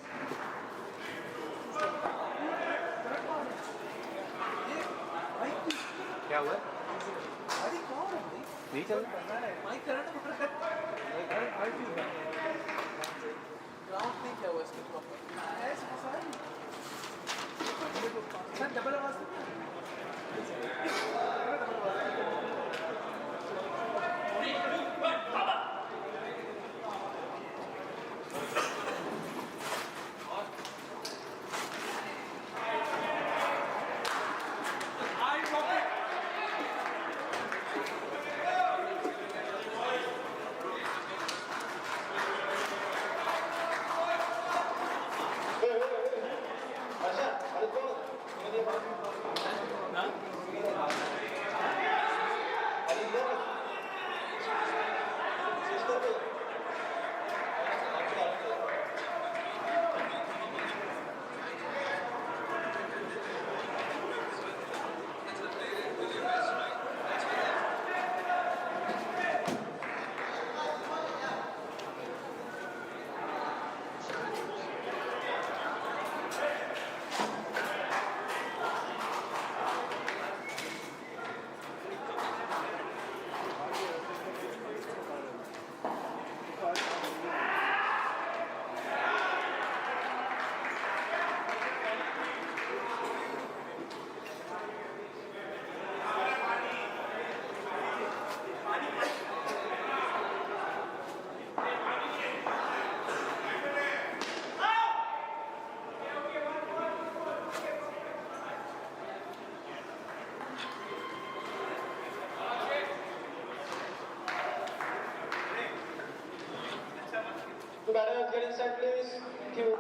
get inside, please. Thank you.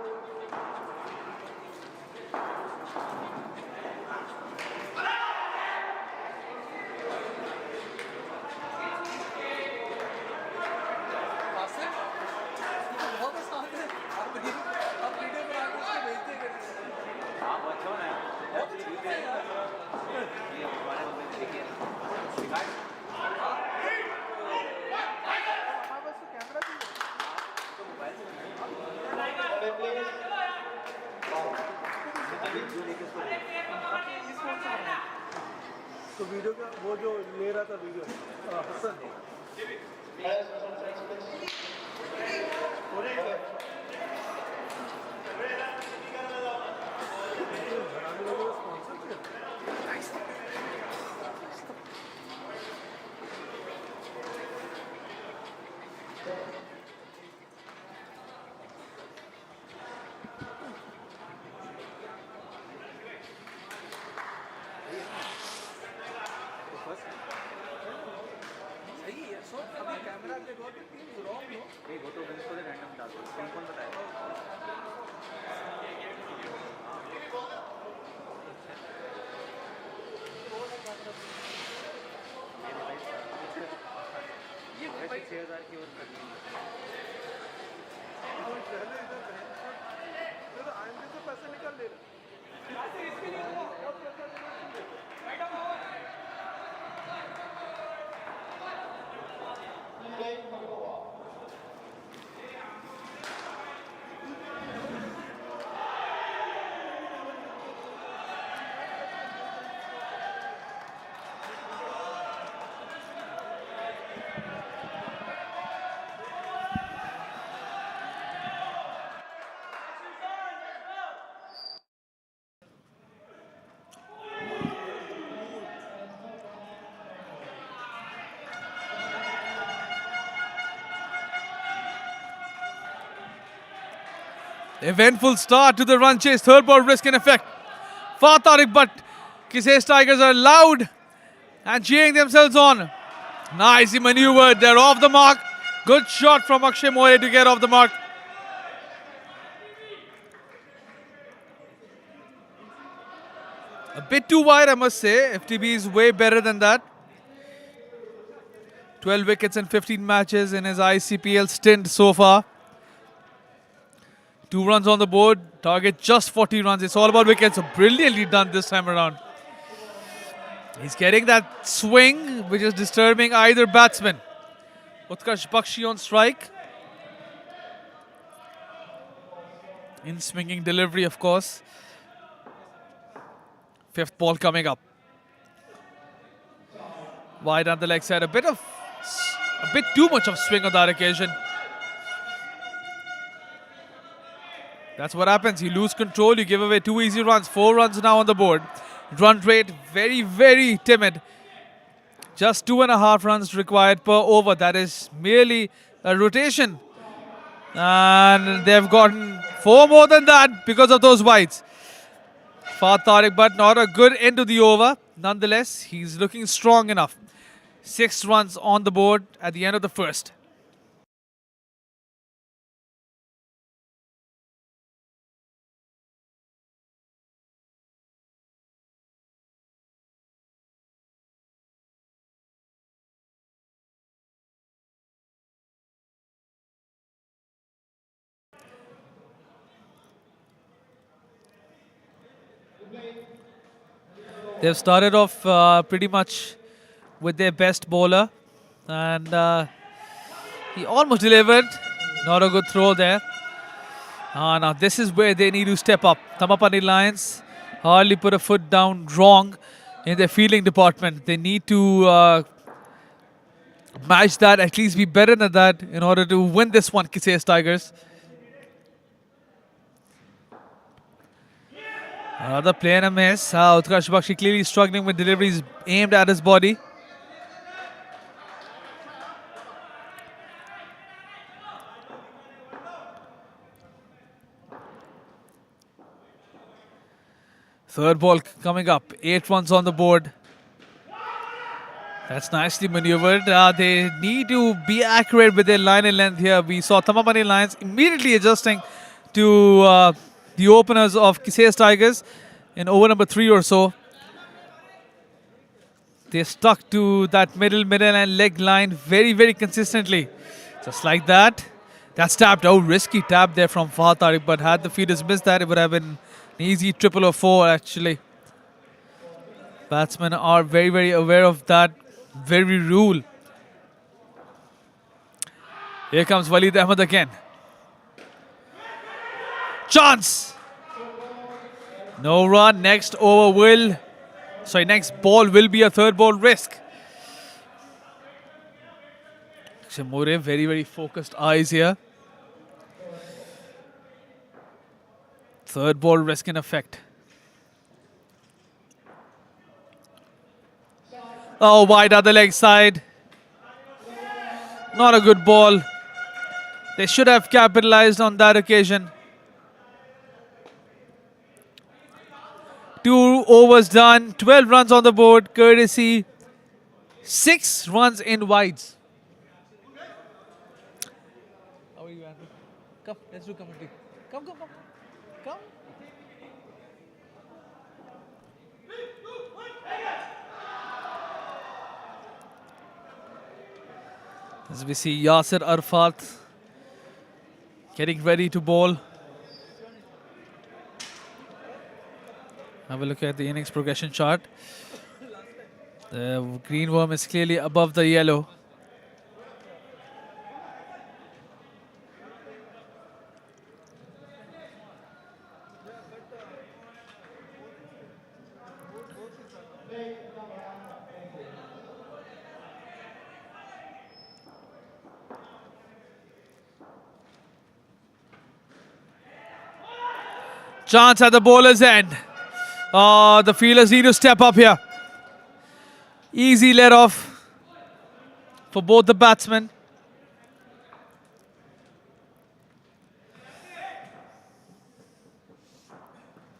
तो video का वो जो ले रहा था video Hasan Eventful start to the run chase. Third ball risk in effect. For Tariq, but Qusais Tigers are loud and cheering themselves on. Nicely maneuvered. They're off the mark. Good shot from Akshay Moye to get off the mark. A bit too wide, I must say. FTB is way better than that. 12 wickets in 15 matches in his ICPL stint so far. 2 runs on the board, target just 40 runs. It's all about wickets. So brilliantly done this time around. He's getting that swing, which is disturbing either batsman. Utkarsh Bakshi on strike. In swinging delivery, of course. 5th ball coming up. Wide on the leg side. A bit too much of swing on that occasion. That's what happens. You lose control, you give away 2 easy runs. 4 runs now on the board. Run rate very, very timid. Just 2.5 runs required per over. That is merely a rotation. And they've gotten 4 more than that because of those wides. For Tariq, but not a good end to the over. Nonetheless, he's looking strong enough. 6 runs on the board at the end of the first. They've started off pretty much with their best bowler. And he almost delivered. Not a good throw there. Now this is where they need to step up. Thambapanni Lions hardly put a foot down wrong in their fielding department. They need to match that, at least be better than that in order to win this one, Qusais Tigers. Another play and a miss. Utkarsh Bakshi clearly struggling with deliveries aimed at his body. Third ball coming up. 8 runs on the board. That's nicely maneuvered. They need to be accurate with their line and length here. We saw Thambapanni Lions immediately adjusting to the openers of Qusais Tigers in over number 3 or so. They stuck to that middle and leg line very consistently. Just like that. That's tapped. Oh, risky tap there from Fahad Tariq, but had the fielders missed that, it would have been an easy triple or 4 actually. Batsmen are very aware of that very rule. Here comes Waleed Ahmed again. Chance! No run. Next ball will be a third ball risk. More very focused eyes here. Third ball risk in effect. Oh, wide other leg side. Not a good ball. They should have capitalized on that occasion. 2 overs done, 12 runs on the board, courtesy 6 runs in wides. How are you, Andrew? Come, let's do commentary. Come. As we see Yasir Arfat getting ready to bowl. Have a look at the innings progression chart. The green worm is clearly above the yellow. Chance at the bowler's end. Oh, the fielders need to step up here. Easy let off for both the batsmen.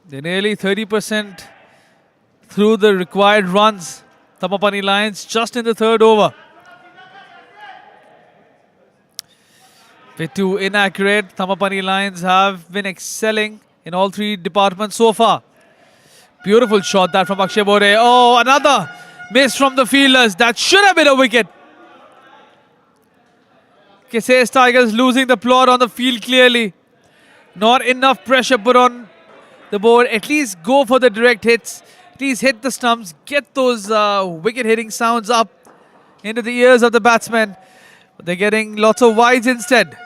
They're nearly 30% through the required runs. Thambapanni Lions just in the third over. Bit too inaccurate. Thambapanni Lions have been excelling in all 3 departments so far. Beautiful shot that from Akshay More. Oh, another miss from the fielders. That should have been a wicket. Qusais Tigers losing the plot on the field clearly. Not enough pressure put on the board. At least go for the direct hits. At least hit the stumps. Get those wicket hitting sounds up into the ears of the batsmen. But they're getting lots of wides instead.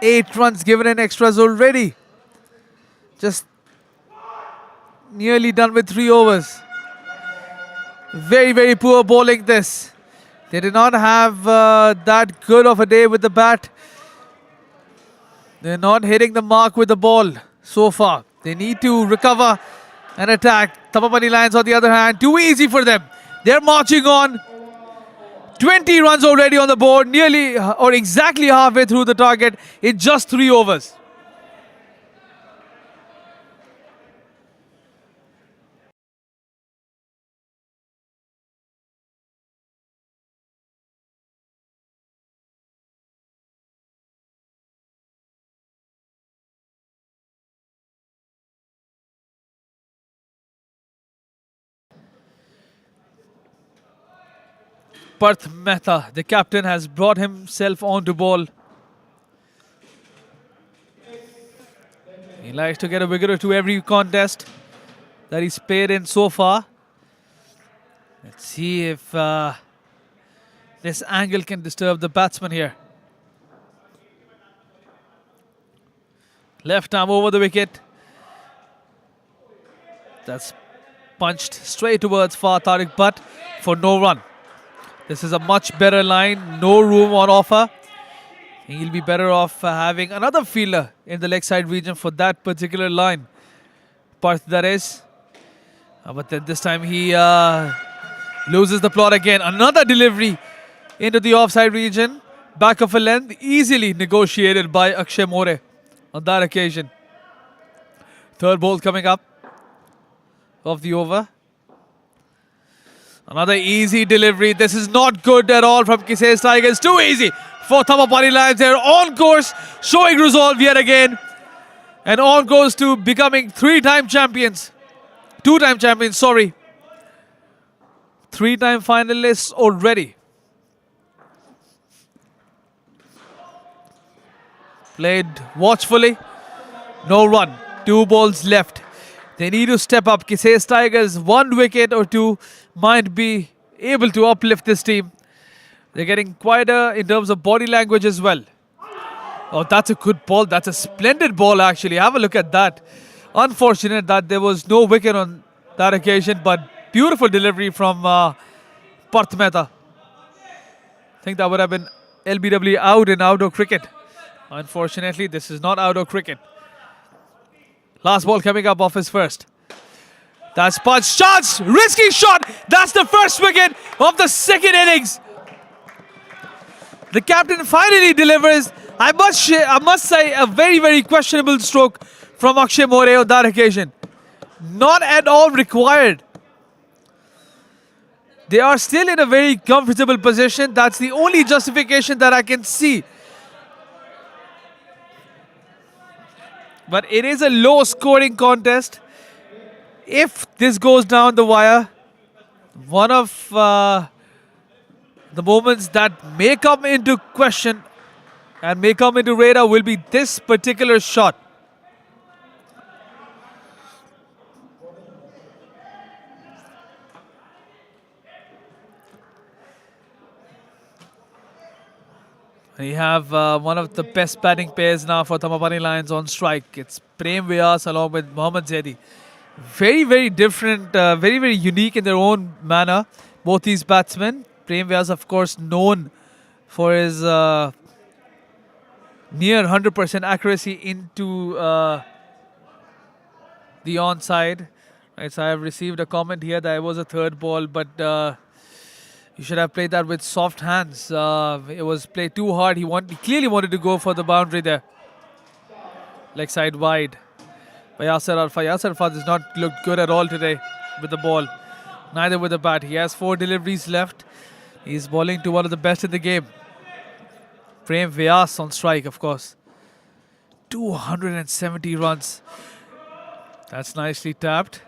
Eight runs given in extras already. Just nearly done with 3 overs. Very poor bowling this. They did not have that good of a day with the bat. They're not hitting the mark with the ball so far. They need to recover and attack. Thambapanni Lions on the other hand, too easy for them. They're marching on. 20 runs already on the board, nearly or exactly halfway through the target in just 3 overs. Parth Mehta, the captain, has brought himself on to bowl. He likes to get a wicket or 2 every contest that he's played in so far. Let's see if this angle can disturb the batsman here. Left arm over the wicket. That's punched straight towards Fahad Tariq, but for no run. This is a much better line, no room on offer. He'll be better off having another fielder in the leg side region for that particular line. Parth, that is. But then this time he loses the plot again. Another delivery into the offside region. Back of a length, easily negotiated by Akshay More on that occasion. Third ball coming up of the over. Another easy delivery. This is not good at all from Qusais Tigers. Too easy for Thambapanni Lions. They're on course, showing resolve yet again. And on goes to becoming two-time champions, sorry. Three-time finalists already. Played watchfully. No run. 2 balls left. They need to step up. Qusais Tigers, 1 wicket or 2 might be able to uplift this team. They're getting quieter in terms of body language as well. Oh, that's a good ball. That's a splendid ball, actually. Have a look at that. Unfortunate that there was no wicket on that occasion, but beautiful delivery from Parth Mehta. I think that would have been LBW out in outdoor cricket. Unfortunately, this is not outdoor cricket. Last ball coming up off his first. That's punch. Shots! Risky shot! That's the first wicket of the second innings. The captain finally delivers. I must say, a very, very questionable stroke from Akshay More on that occasion. Not at all required. They are still in a very comfortable position. That's the only justification that I can see. But it is a low-scoring contest. If this goes down the wire, one of the moments that may come into question and may come into radar will be this particular shot. We have one of the best batting pairs now for Thambapanni Lions on strike. It's Prem Vyas along with Mohammad Zaidi. Very, very different, very, very unique in their own manner. Both these batsmen. Prem Vyas, of course, known for his near 100% accuracy into the onside. Right, so I have received a comment here that it was a third ball, but you should have played that with soft hands. It was played too hard. He clearly wanted to go for the boundary there. Leg side wide. Yasir Arfat does not look good at all today with the ball. Neither with the bat. He has 4 deliveries left. He's bowling to one of the best in the game. Prem Vyas on strike, of course. 270 runs. That's nicely tapped.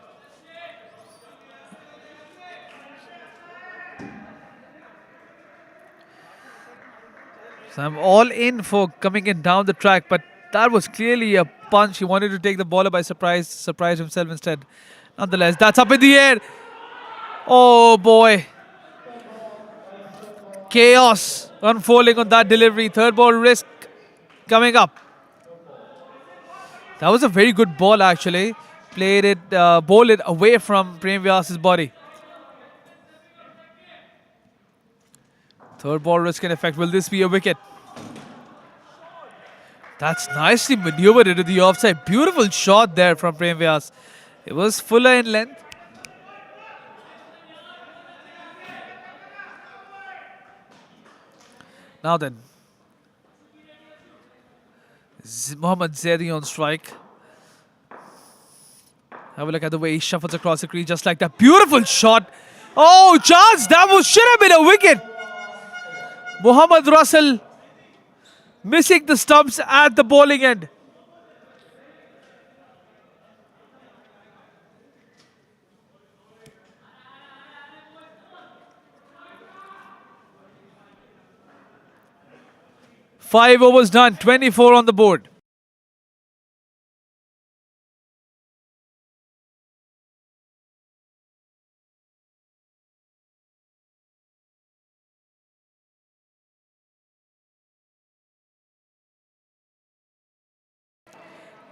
So I'm all in for coming in down the track, but that was clearly a punch. He wanted to take the bowler by surprise himself instead. Nonetheless, that's up in the air. Oh boy. Chaos unfolding on that delivery. Third ball risk coming up. That was a very good ball actually. Bowled it away from Prem Vyas's body. Third ball risk in effect. Will this be a wicket? That's nicely maneuvered into the offside. Beautiful shot there from Prem Vyas. It was fuller in length. Now then. Mohammad Zaidi on strike. Have a look at the way he shuffles across the crease just like that. Beautiful shot. Oh, chance. Should have been a wicket. Mohammad Russell missing the stumps at the bowling end. Five overs done, 24 on the board.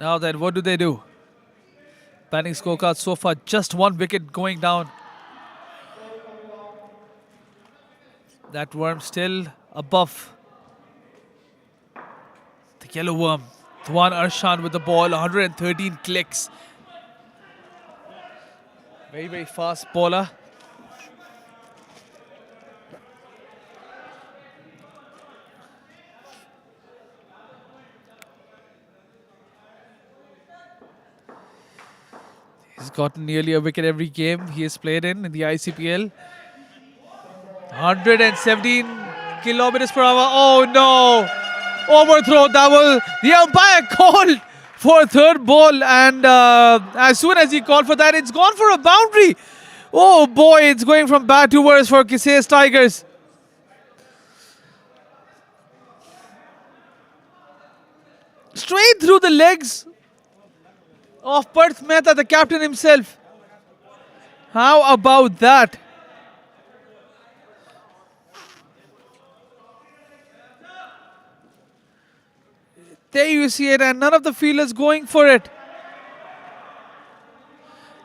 Now then, what do? Batting scorecard so far, just 1 wicket going down. That worm still above the yellow worm. Dhwan Arshan with the ball, 113 clicks. Very, very fast bowler. He's gotten nearly a wicket every game he has played in the ICPL. 117 kilometers per hour. Oh no! Overthrow. That was the umpire called for a third ball, and as soon as he called for that, it's gone for a boundary. Oh boy, it's going from bad to worse for Qusais Tigers. Straight through the legs of Parth Mehta, the captain himself. How about that? There you see it, and none of the fielders going for it.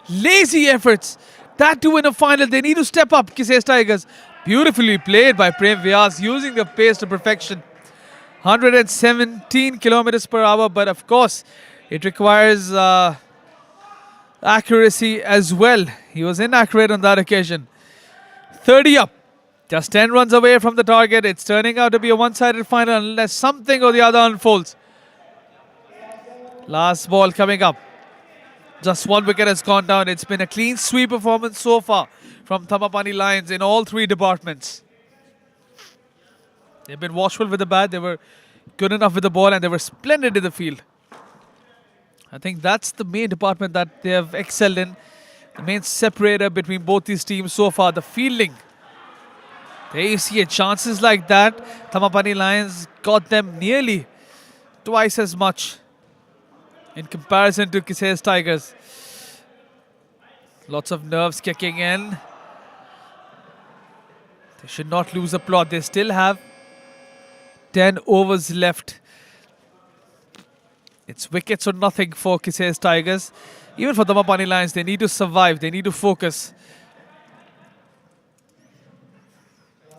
Lazy efforts. That too in a final. They need to step up, Qusais Tigers. Beautifully played by Prem Vyas, using the pace to perfection. 117 kilometers per hour, but of course, it requires accuracy as well. He was inaccurate on that occasion. 30 up. Just 10 runs away from the target. It's turning out to be a one-sided final unless something or the other unfolds. Last ball coming up. Just one wicket has gone down. It's been a clean sweep performance so far from Thambapanni Lions in all three departments. They've been watchful with the bat. They were good enough with the ball, and they were splendid in the field. I think that's the main department that they have excelled in. The main separator between both these teams so far, the fielding. There you see it. Chances like that, Thambapanni Lions got them nearly twice as much in comparison to Qusais Tigers. Lots of nerves kicking in. They should not lose a plot. They still have 10 overs left. It's wickets or nothing for Qusais Tigers. Even for the Thambapanni Lions, they need to survive. They need to focus.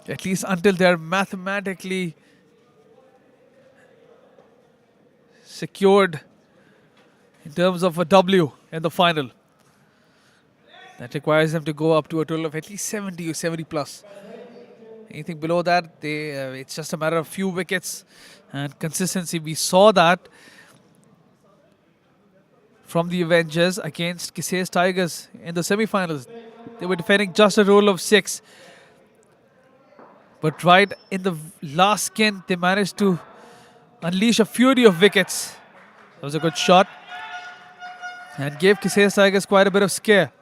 At least until they're mathematically secured in terms of a W in the final. That requires them to go up to a total of at least 70 or 70 plus. Anything below that, it's just a matter of few wickets and consistency. We saw that from the Avengers against Qusais Tigers in the semi-finals. They were defending just a total of 6. But right in the last skin, they managed to unleash a fury of wickets. That was a good shot and gave Qusais Tigers quite a bit of scare.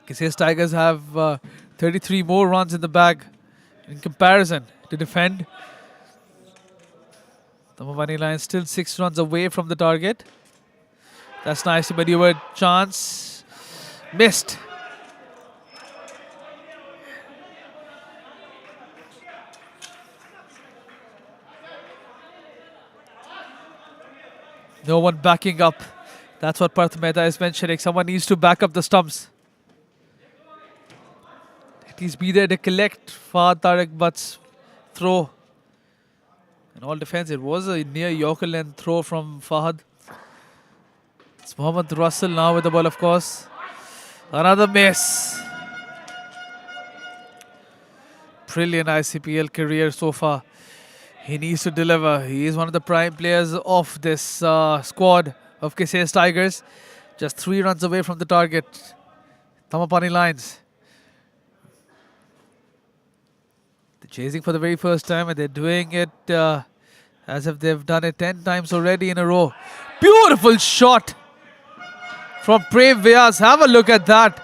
Qusais Tigers have 33 more runs in the bag in comparison to defend. Thambapanni Lions still 6 runs away from the target. That's nice. Maneuver chance. Missed. No one backing up. That's what Parth Mehta is mentioning. Someone needs to back up the stumps. At least be there to collect Fahad Tariq Butt's throw. In all defense, it was a near Yorker length throw from Fahad. It's Mohammad Russell now with the ball, of course. Another miss. Brilliant ICPL career so far. He needs to deliver. He is one of the prime players of this squad of Qusais Tigers. Just 3 runs away from the target. Thambapanni Lions. They're chasing for the very first time, and they're doing it as if they've done it 10 times already in a row. Beautiful shot from Prem Vyas. Have a look at that.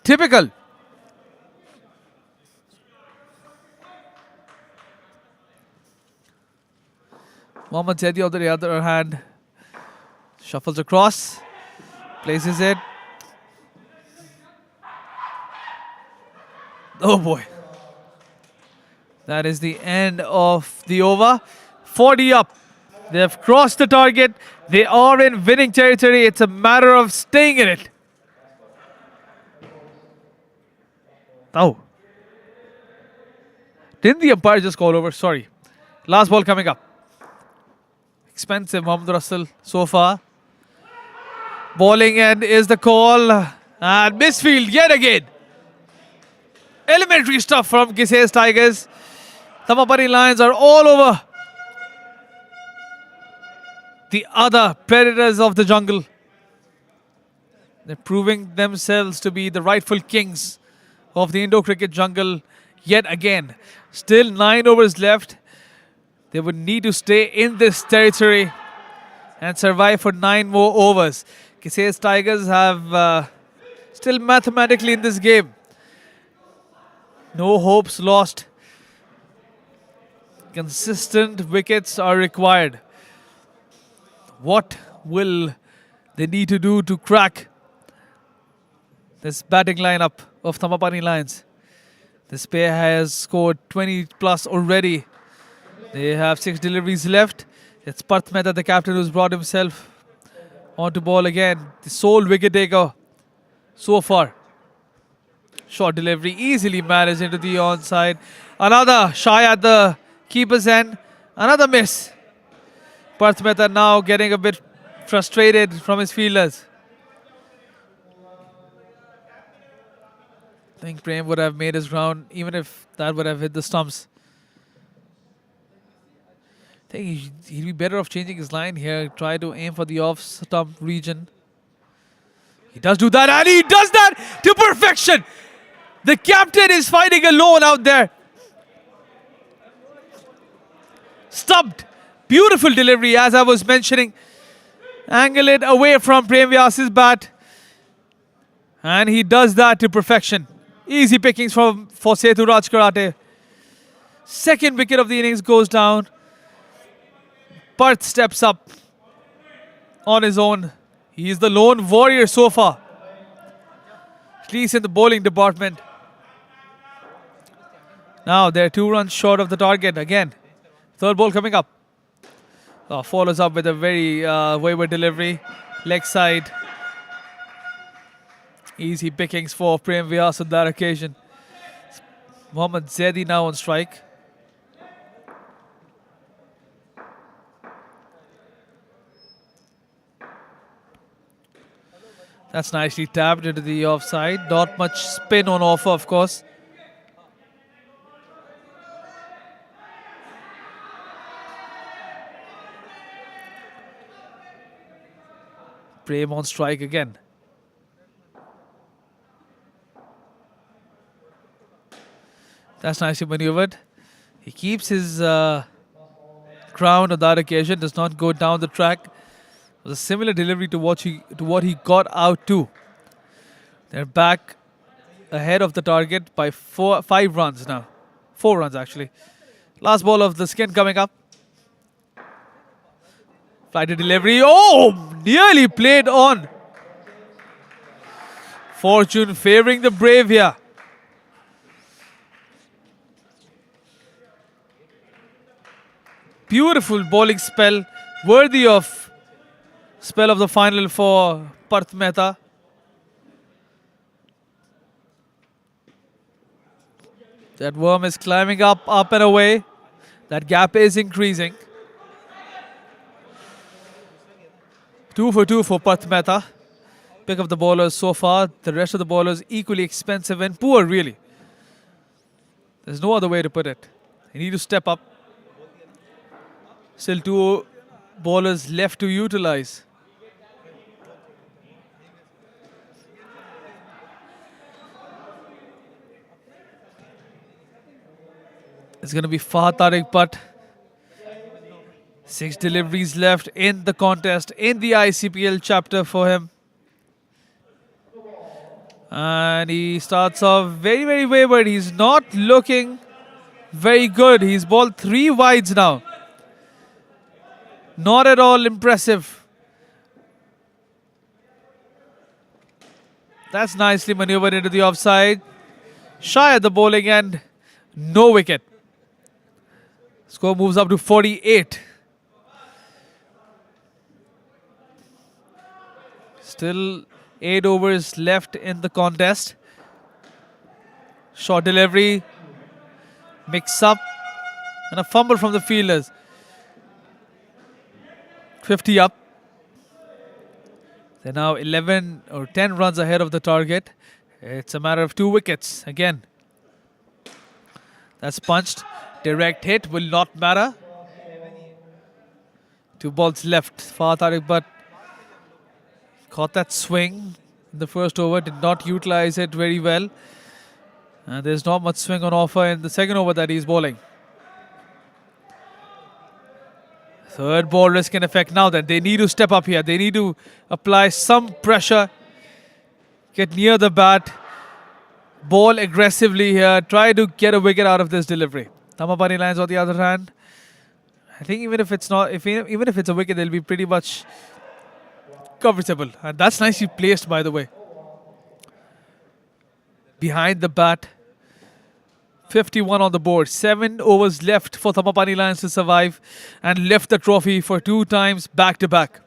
Typical. Mohammad Zaidi on the other hand shuffles across, places it. Oh boy. That is the end of the over. 40 up. They have crossed the target. They are in winning territory. It's a matter of staying in it. Oh. Didn't the umpire just call over? Sorry. Last ball coming up. Expensive Mohammad Russell so far. Bowling end is the call. And misfield yet again. Elementary stuff from Qusais Tigers. Thambapanni Lions are all over the other predators of the jungle. They're proving themselves to be the rightful kings of the Indo cricket jungle yet again. Still 9 overs left. They would need to stay in this territory and survive for 9 more overs. Qusais Tigers have still mathematically in this game. No hopes lost. Consistent wickets are required. What will they need to do to crack this batting lineup of Thambapanni Lions? This pair has scored 20 plus already. They have 6 deliveries left. It's Parth Mehta, the captain, who's brought himself onto ball again. The sole wicket taker so far. Short delivery, easily managed into the onside. Another shy at the keeper's end. Another miss. Parth Mehta now getting a bit frustrated from his fielders. I think Prem would have made his ground even if that would have hit the stumps. I think he'd be better off changing his line here. Try to aim for the off-stump region. He does do that, and he does that to perfection. The captain is fighting alone out there. Stumped. Beautiful delivery, as I was mentioning. Angle it away from Prem Vyas's bat. And he does that to perfection. Easy pickings for Setu Rajkarate. Second wicket of the innings goes down. Parth steps up on his own. He is the lone warrior so far, at least in the bowling department. Now they're 2 runs short of the target again. Third ball coming up. Follows up with a very wayward delivery. Leg side. Easy pickings for Prem Vyas on that occasion. Mohammad Zaidi now on strike. That's nicely tapped into the offside. Not much spin on offer, of course. Prem on strike again. That's nicely maneuvered. He keeps his ground on that occasion. Does not go down the track. It was a similar delivery to what he got out to. They're back ahead of the target by 5 runs now. 4 runs actually. Last ball of the skin coming up. Flighted delivery. Oh! Nearly played on. Fortune favoring the brave here. Beautiful bowling spell. Worthy of spell of the final for Parth Mehta. That worm is climbing up and away. That gap is increasing. 2 for 2 for Parth Mehta. Pick of the bowlers so far. The rest of the bowlers equally expensive and poor, really. There's no other way to put it. They need to step up. Still 2 bowlers left to utilize. It's going to be Fahad Tariq Butt. 6 deliveries left in the contest, in the ICPL chapter for him. And he starts off very, very wayward. He's not looking very good. He's bowled 3 wides now. Not at all impressive. That's nicely maneuvered into the offside. Shy at the bowling end. No wicket. Score moves up to 48. Still 8 overs left in the contest. Short delivery. Mix up. And a fumble from the fielders. 50 up. They're now 11 or 10 runs ahead of the target. It's a matter of 2 wickets again. That's punched. Direct hit will not matter. 2 balls left. Fahad Tariq Butt caught that swing. in the first over, did not utilize it very well. And there's not much swing on offer in the second over that he's bowling. Third ball risk in effect now that they need to step up here. They need to apply some pressure, get near the bat, ball aggressively here, try to get a wicket out of this delivery. Thambapanni Lions on the other hand, I think even if it's not, even if it's a wicket, they'll be pretty much comfortable. And that's nicely placed, by the way. Behind the bat, 51 on the board. 7 overs left for Thambapanni Lions to survive and lift the trophy for 2 times back to back.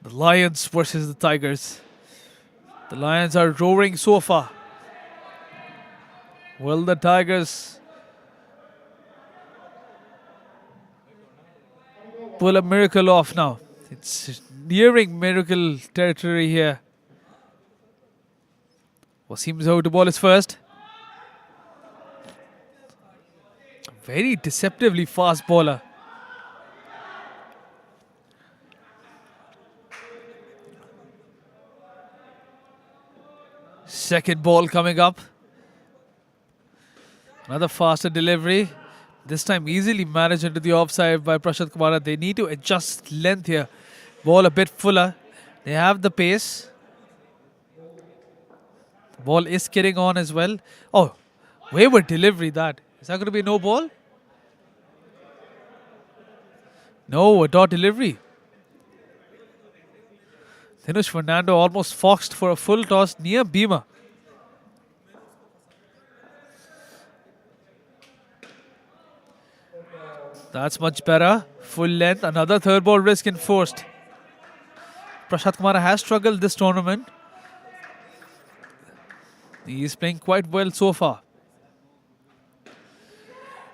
The Lions versus the Tigers. The Lions are roaring so far. Will the Tigers pull a miracle off now? It's nearing miracle territory here. Wasim Zahoor to ball his first. Very deceptively fast bowler. Second ball coming up. Another faster delivery. This time easily managed into the offside by Prashant Kumara. They need to adjust length here. Ball a bit fuller. They have the pace. The ball is skidding on as well. Oh, wayward delivery that. Is that going to be no ball? No, a dot delivery. Dinesh Fernando almost foxed for a full toss near Bhima. That's much better. Full length. Another third ball risk enforced. Prashant Kumara has struggled this tournament. He is playing quite well so far.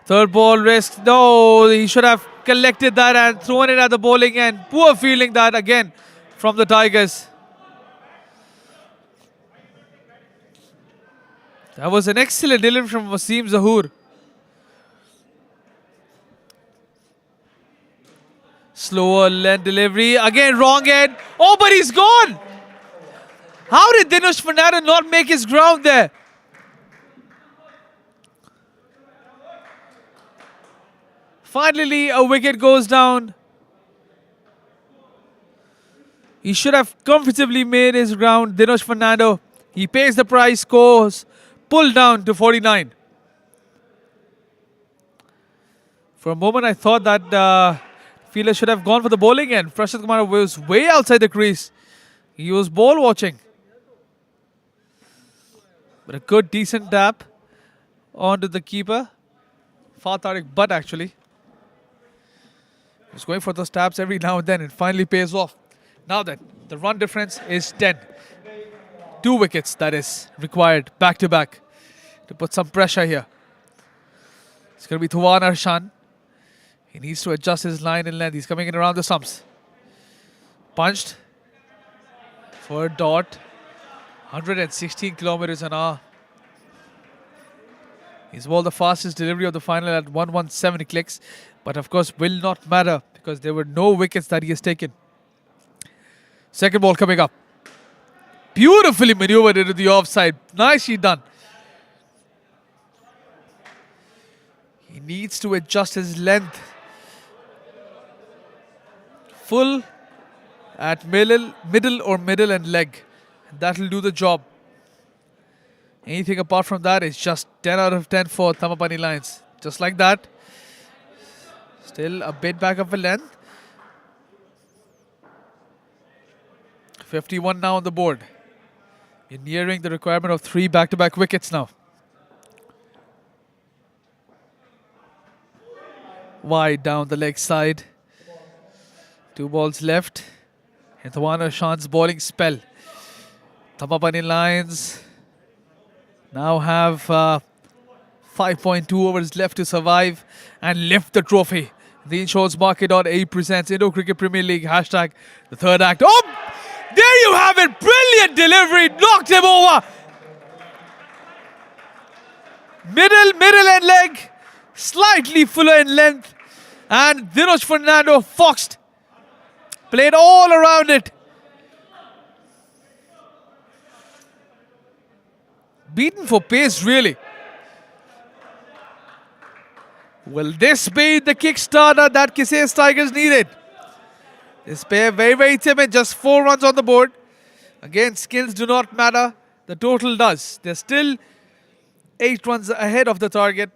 Third ball risk. No, he should have collected that and thrown it at the bowling end. Poor fielding that again from the Tigers. That was an excellent delivery from Wasim Zahoor. Slower length delivery. Again, wrong end. Oh, but he's gone. How did Dinesh Fernando not make his ground there? Finally, a wicket goes down. He should have comfortably made his ground, Dinesh Fernando. He pays the price, scores, pulled down to 49. For a moment, I thought that fielder should have gone for the bowling end. Prashant Kumara was way outside the crease. He was ball watching. But a good, decent tap onto the keeper. Far Tariq Butt, actually. He's going for those taps every now and then. It finally pays off. Now then, the run difference is 10. 2 wickets, that is, required back to back to put some pressure here. It's going to be Thuan Arshan. He needs to adjust his line and length. He's coming in around the stumps. Punched for a dot. 116 kilometers an hour. He's bowled the fastest delivery of the final at 117 clicks. But of course will not matter because there were no wickets that he has taken. Second ball coming up. Beautifully maneuvered into the offside. Nicely done. He needs to adjust his length. Full at middle and leg. That will do the job. Anything apart from that is just 10 out of 10 for Thambapanni Lions. Just like that. Still a bit back of a length. 51 now on the board. We're nearing the requirement of 3 back-to-back wickets now. Wide down the leg side. 2 balls left. And Thuan Arshan's bowling spell. Thambapanni Lions now have 5.2 overs left to survive and lift the trophy. The insurancemarket.ae presents Indo Cricket Premier League hashtag the third act. Oh, there you have it. Brilliant delivery. Knocked him over. Middle and leg. Slightly fuller in length. And Dinesh Fernando foxed. Played all around it. Beaten for pace, really. Will this be the kickstarter that Qusais Tigers needed? This pair very, very timid. Just 4 runs on the board. Again, skills do not matter. The total does. They're still 8 runs ahead of the target.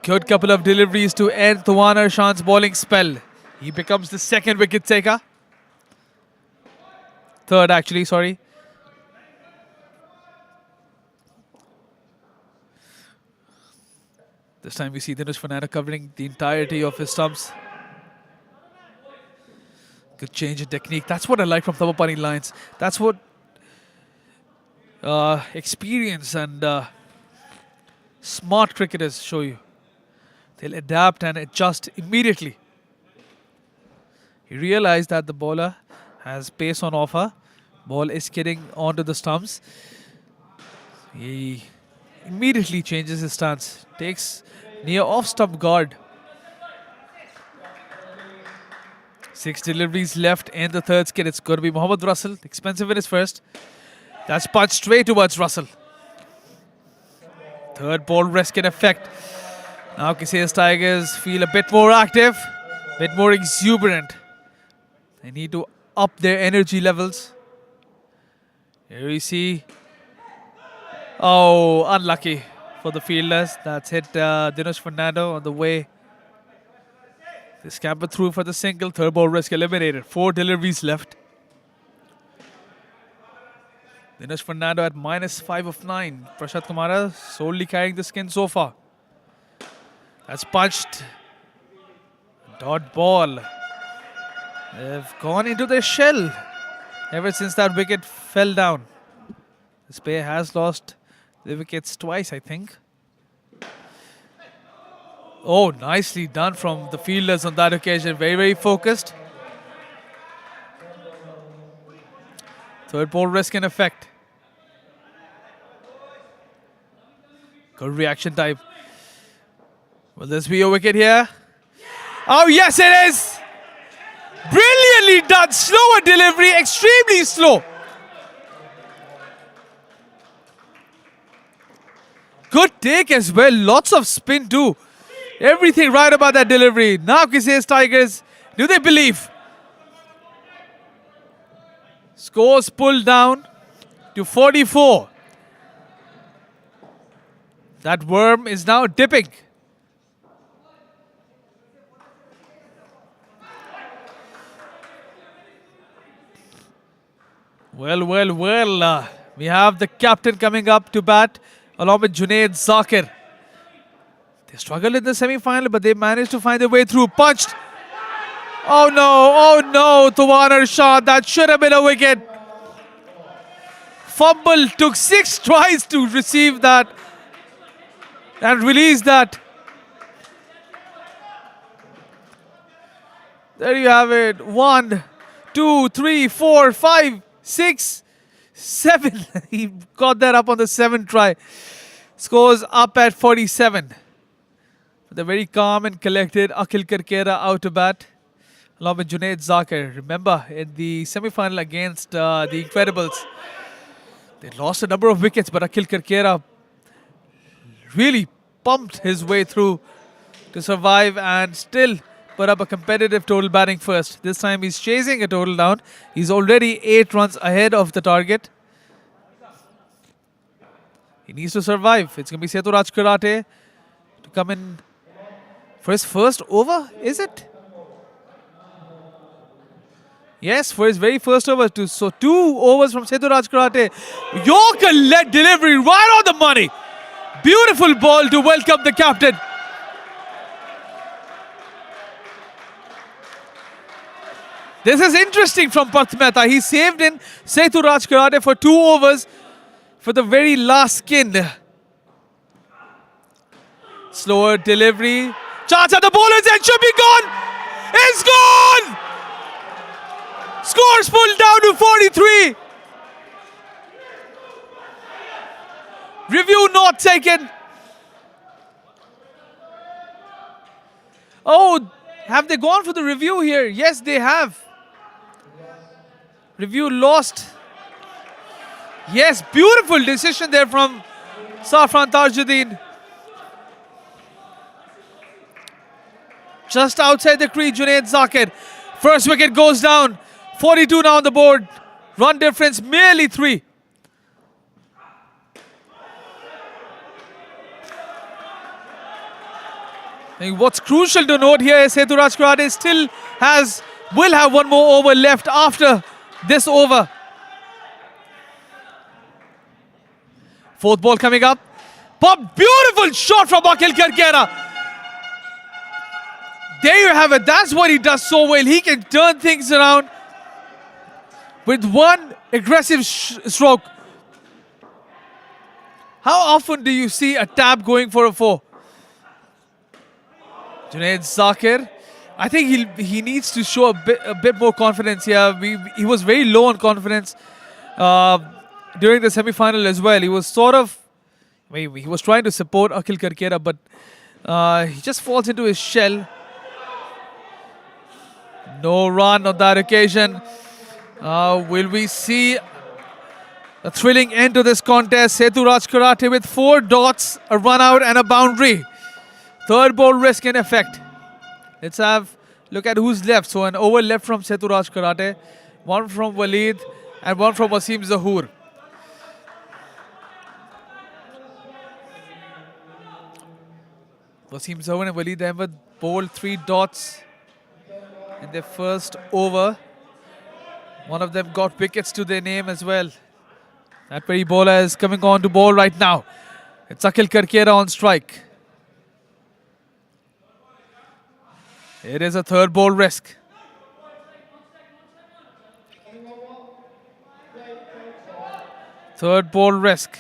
Good couple of deliveries to end Tuan Arshan's bowling spell. He becomes the second wicket taker. Third, actually, sorry. This time we see Dinesh Fernando covering the entirety of his stumps. Good change in technique. That's what I like from Thambapanni Lions. That's what experience and smart cricketers show you. They'll adapt and adjust immediately. He realized that the bowler has pace on offer. Ball is skidding onto the stumps. He immediately changes his stance. Takes near off-stump guard. 6 deliveries left in the third skid. It's going to be Mohammad Russell. Expensive in his first. That's punched straight towards Russell. Third ball risk in effect. Now Qusais Tigers feel a bit more active, a bit more exuberant. They need to up their energy levels. Here we see. Oh, unlucky for the fielders. That's hit Dinesh Fernando on the way. They scamper through for the single. Third ball risk eliminated. 4 deliveries left. Dinesh Fernando at -5 of 9. Prashant Kumara solely carrying the skin so far. That's punched. Dot ball. They've gone into their shell ever since that wicket fell down. This pair has lost the wickets twice, I think. Oh, nicely done from the fielders on that occasion. Very, very focused. Third ball risk in effect. Good reaction time. Will this be a wicket here? Oh, yes, it is! Brilliantly done. Slower delivery, extremely slow. Good take as well. Lots of spin too. Everything right about that delivery. Now Qusais Tigers, do they believe? Scores pulled down to 44. That worm is now dipping. Well, we have the captain coming up to bat along with Junaid Zakir. They struggled in the semi-final, but they managed to find their way through. Punched. Oh no, Tuan Arshan, that should have been a wicket. Fumble, took 6 tries to receive that and release that. There you have it. 1, 2, 3, 4, 5, 6, 7. He got that up on the 7th try. Scores up at 47. The very calm and collected Akhil Karkera out to bat, along with Junaid Zakir. Remember, in the semi-final against the Incredibles, they lost a number of wickets, but Akhil Karkera really pumped his way through to survive and still put up a competitive total batting first. This time he's chasing a total down. He's already 8 runs ahead of the target. He needs to survive. It's going to be Seturaj Karate to come in for his first over, is it? Yes, for his very first over. So 2 overs from Seturaj Karate. Yorker-led delivery right on the money. Beautiful ball to welcome the captain. This is interesting from Parth Mehta. He saved in Seturaj Karate for 2 overs for the very last skin. Slower delivery. Chance at the bowler's end, should be gone. It's gone! Scores pulled down to 43. Review not taken. Oh, have they gone for the review here? Yes, they have. Review lost. Yes, beautiful decision there from Safran Tajuddin. Just outside the crease, Junaid Zakir. First wicket goes down. 42 now on the board. Run difference merely 3. And what's crucial to note here is Seturaj Karate will have one more over left after this over. Fourth ball coming up. Pop, beautiful shot from Akhil Karkera. There you have it. That's what he does so well. He can turn things around with one aggressive stroke. How often do you see a tap going for a 4? Junaid Zakir, I think he needs to show a bit more confidence here. He was very low on confidence during the semi-final as well. He was he was trying to support Akhil Karkera, but he just falls into his shell. No run on that occasion. Will we see a thrilling end to this contest? Seturaj Karate with 4 dots, a run out and a boundary. Third ball risk in effect. Let's have look at who's left. So an over left from Seturaj Karate, one from Waleed and one from Wasim Zahoor. Wasim Zahoor and Waleed Ahmed bowled 3 dots in their first over. One of them got wickets to their name as well. That very bowler is coming on to bowl right now. It's Akhil Karkera on strike. It is a third ball risk. Third ball risk.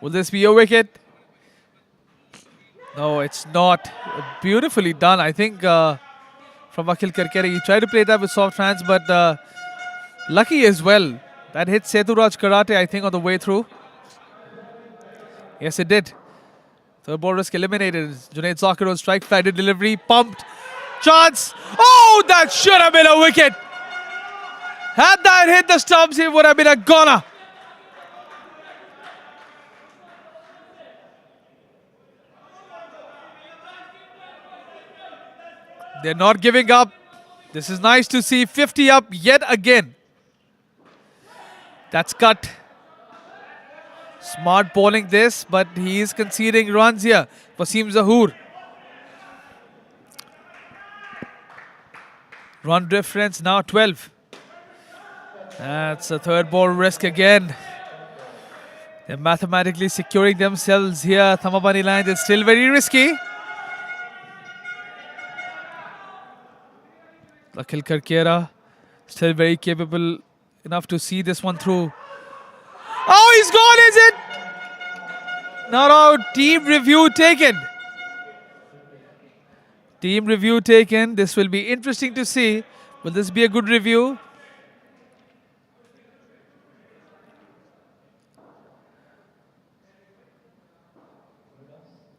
Will this be a wicket? No, it's not. Beautifully done, I think, from Akhil Karkera. He tried to play that with soft hands, but lucky as well. That hit Seturaj Karate, I think, on the way through. Yes, it did. Third ball risk eliminated. Junaid Zakir on strike, flighted delivery, pumped. Chance. Oh, that should have been a wicket. Had that hit the stumps, it would have been a goner. They're not giving up. This is nice to see. 50 up yet again. That's cut. Smart bowling this, but he is conceding runs here. Wasim Zahoor. Run difference now 12. That's a third ball risk again. They're mathematically securing themselves here. Thambapanni Lions is still very risky. Akhil Karkera still very capable enough to see this one through. Oh, he's gone, is it? Not out. Team review taken. Team review taken. This will be interesting to see. Will this be a good review?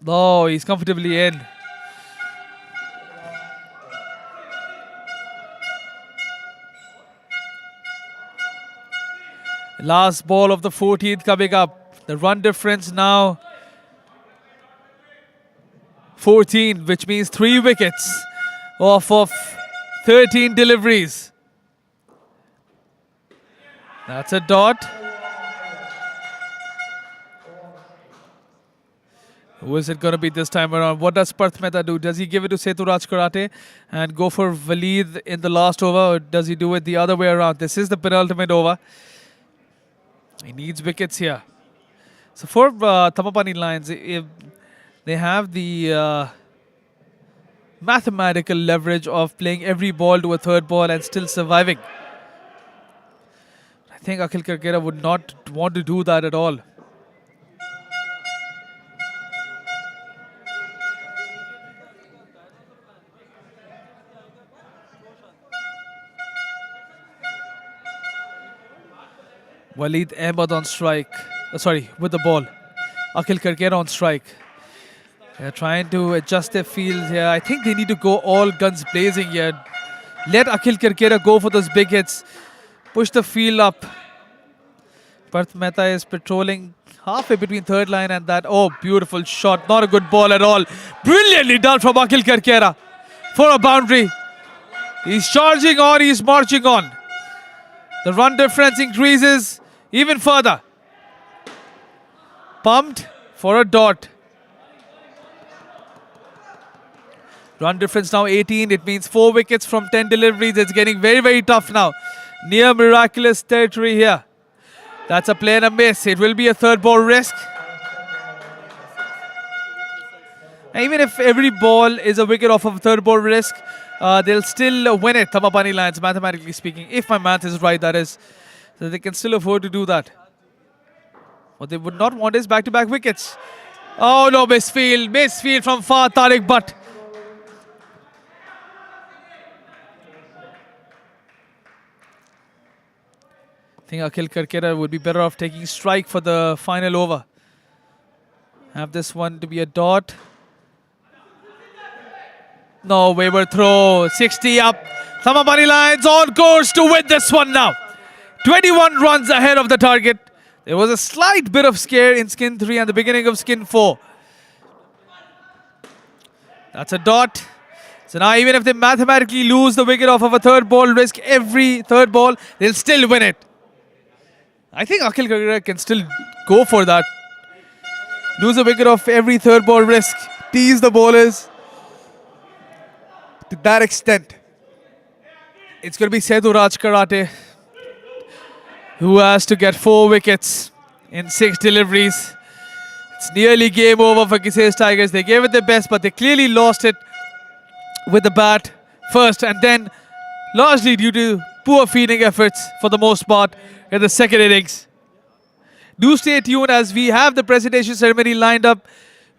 No, he's comfortably in. Last ball of the 14th coming up. The run difference now 14, which means 3 wickets off of 13 deliveries. That's a dot. Who is it going to be this time around? What does Parth Mehta do? Does he give it to Seturaj Karate and go for Waleed in the last over, or does he do it the other way around? This is the penultimate over. He needs wickets here. So for Thambapanni Lions, they have the mathematical leverage of playing every ball to a third ball and still surviving. I think Akhil Karkera would not want to do that at all. Waleed Ahmed on strike. With the ball. Akhil Karkera on strike. They're trying to adjust their field here. I think they need to go all guns blazing here. Let Akhil Karkera go for those big hits. Push the field up. Parth Mehta is patrolling halfway between third line and that. Oh, beautiful shot. Not a good ball at all. Brilliantly done from Akhil Karkera for a boundary. He's charging on, he's marching on. The run difference increases even further. Pumped for a dot. Run difference now 18. It means 4 wickets from 10 deliveries. It's getting very, very tough now. Near miraculous territory here. That's a play and a miss. It will be a third ball risk. Even if every ball is a wicket off of a third ball risk, they'll still win it, Thambapanni Lions, mathematically speaking. If my math is right, that is. So they can still afford to do that. What they would not want is back-to-back wickets. Oh no, misfield from far, Tariq Butt. I think Akhil Karkera would be better off taking strike for the final over. Have this one to be a dot. No, wayward throw. 60 up. Thambapanni Lions on course to win this one now. 21 runs ahead of the target. There was a slight bit of scare in skin 3 and the beginning of skin 4. That's a dot. So now even if they mathematically lose the wicket off of a third ball risk, every third ball, they'll still win it. I think Akhil Karkera can still go for that. Lose a wicket off every third ball risk. Tease the bowlers. To that extent. It's going to be Sethu Raj Karate, who has to get 4 wickets in 6 deliveries. It's nearly game over for Qusais Tigers. They gave it their best, but they clearly lost it with the bat first, and then largely due to poor fielding efforts for the most part in the second innings. Do stay tuned as we have the presentation ceremony lined up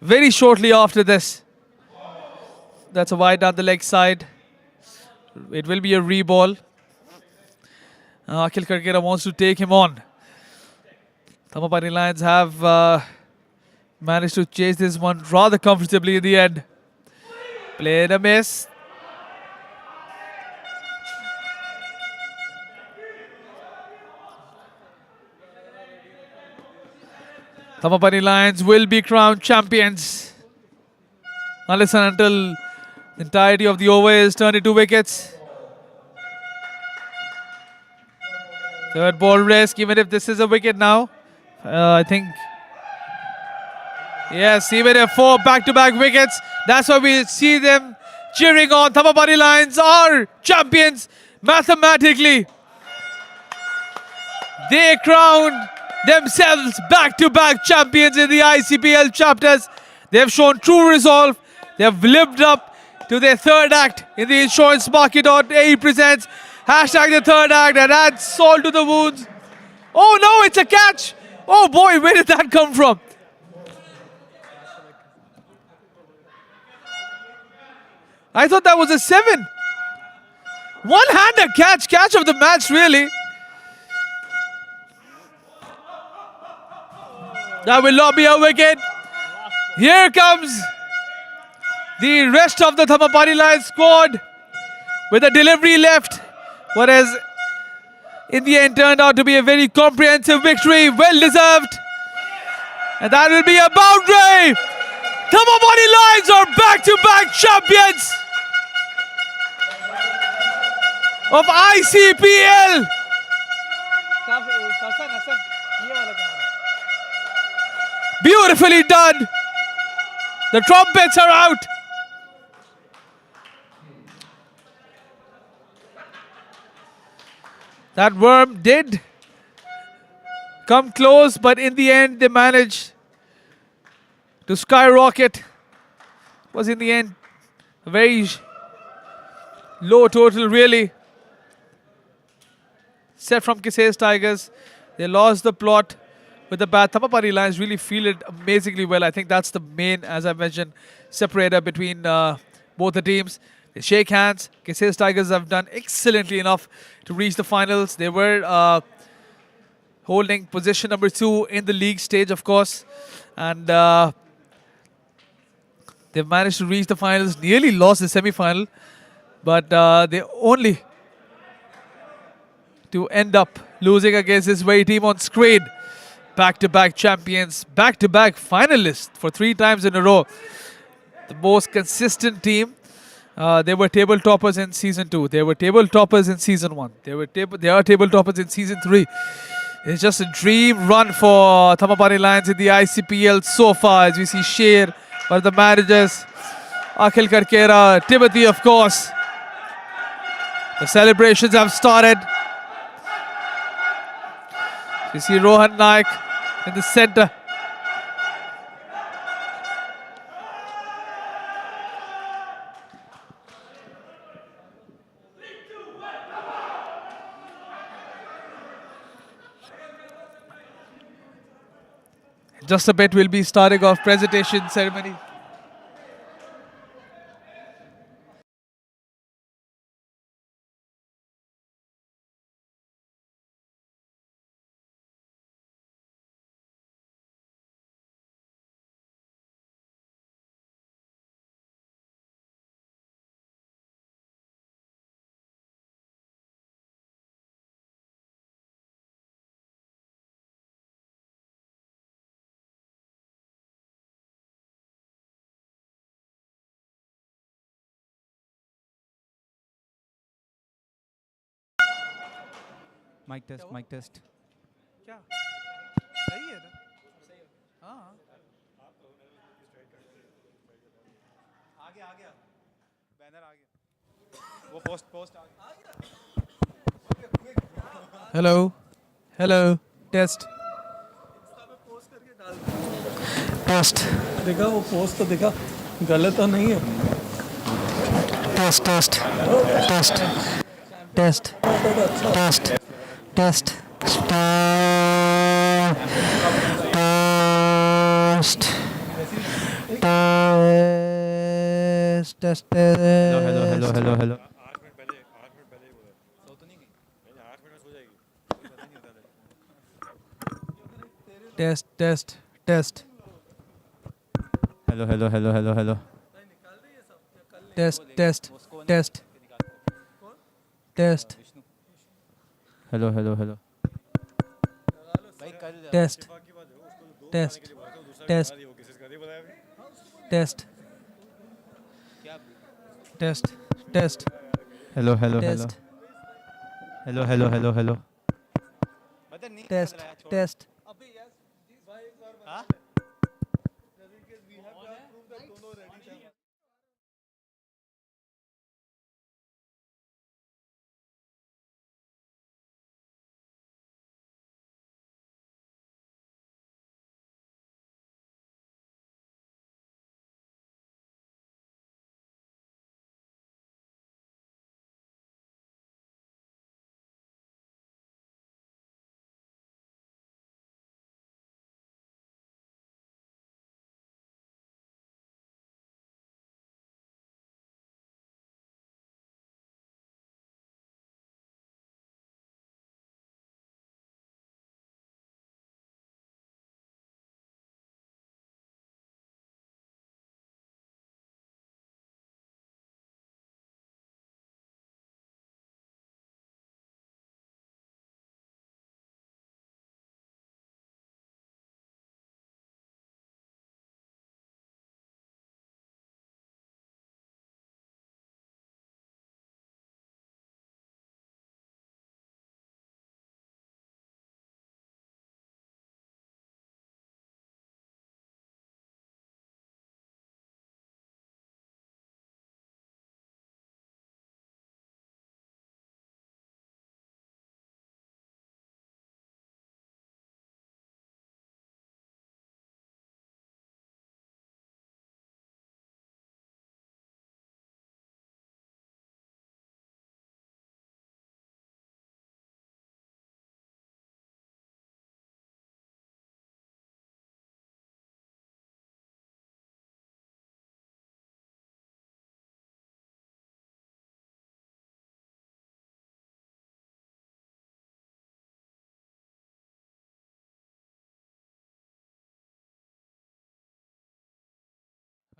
very shortly after this. That's a wide down the leg side. It will be a re-ball. Akhil Karkera wants to take him on. Thambapanni Lions have managed to chase this one rather comfortably in the end. Played a miss. Thambapanni Lions will be crowned champions unless and until the entirety of the over is turned into wickets. Third ball risk, even if this is a wicket now. I think, yes, even if 4 back-to-back wickets, that's why we see them cheering on. Thambapanni Lions are champions mathematically. They crowned themselves back-to-back champions in the ICPL chapters. They have shown true resolve. They have lived up to their third act in the insurancemarket.ae presents hashtag the third act and adds salt to the wounds. Oh no, it's a catch. Oh boy, where did that come from? I thought that was a 7. One-hander catch of the match, really. That will not be a wicket. Here comes the rest of the Thambapanni Lions squad with a delivery left. What has in the end turned out to be a very comprehensive victory. Well deserved. And that will be a boundary. Thambapanni Lions are back-to-back champions of ICPL. Beautifully done. The trumpets are out. That worm did come close, but in the end they managed to skyrocket. It was in the end a very low total, really. Set from Qusais Tigers. They lost the plot with the bat. Thambapanni Lions really fielded amazingly well. I think that's the main, as I mentioned, separator between both the teams. They shake hands. Qusais Tigers have done excellently enough to reach the finals. They were holding position number 2 in the league stage, of course. And they've managed to reach the finals, nearly lost the semi-final, but they only to end up losing against this very team on screen. Back-to-back champions, back-to-back finalists for 3 times in a row. The most consistent team. They were table toppers in season 2. They were table toppers in season 1. They are table toppers in season 3. It's just a dream run for Thambapanni Lions in the ICPL so far, as we see Sher, one of the managers, Akhil Karkera, Timothy, of course. The celebrations have started. You see Rohan Naik in the center. In just a bit, we'll be starting off presentation ceremony. Mic test, mic test. Hello. Hello. Test. Test देखा वो post तो देखा गलत तो नहीं है test test test test test test test test test Hello. Test, test, test. Hello. Test, test, test. Test, Hello. test, test, test, test, test, test, Hello. test, Hello. test, test.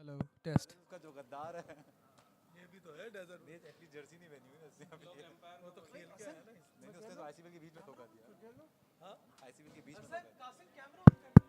Hello, test. उसका जो गद्दार है ये भी तो है desert देख at least Jersey नहीं पहनी हुई ना उसने वो तो खेल के आया ना नहीं उसने तो आईसीपीएल के बीच में धोखा दिया आईसीपीएल के बीच में धोखा दिया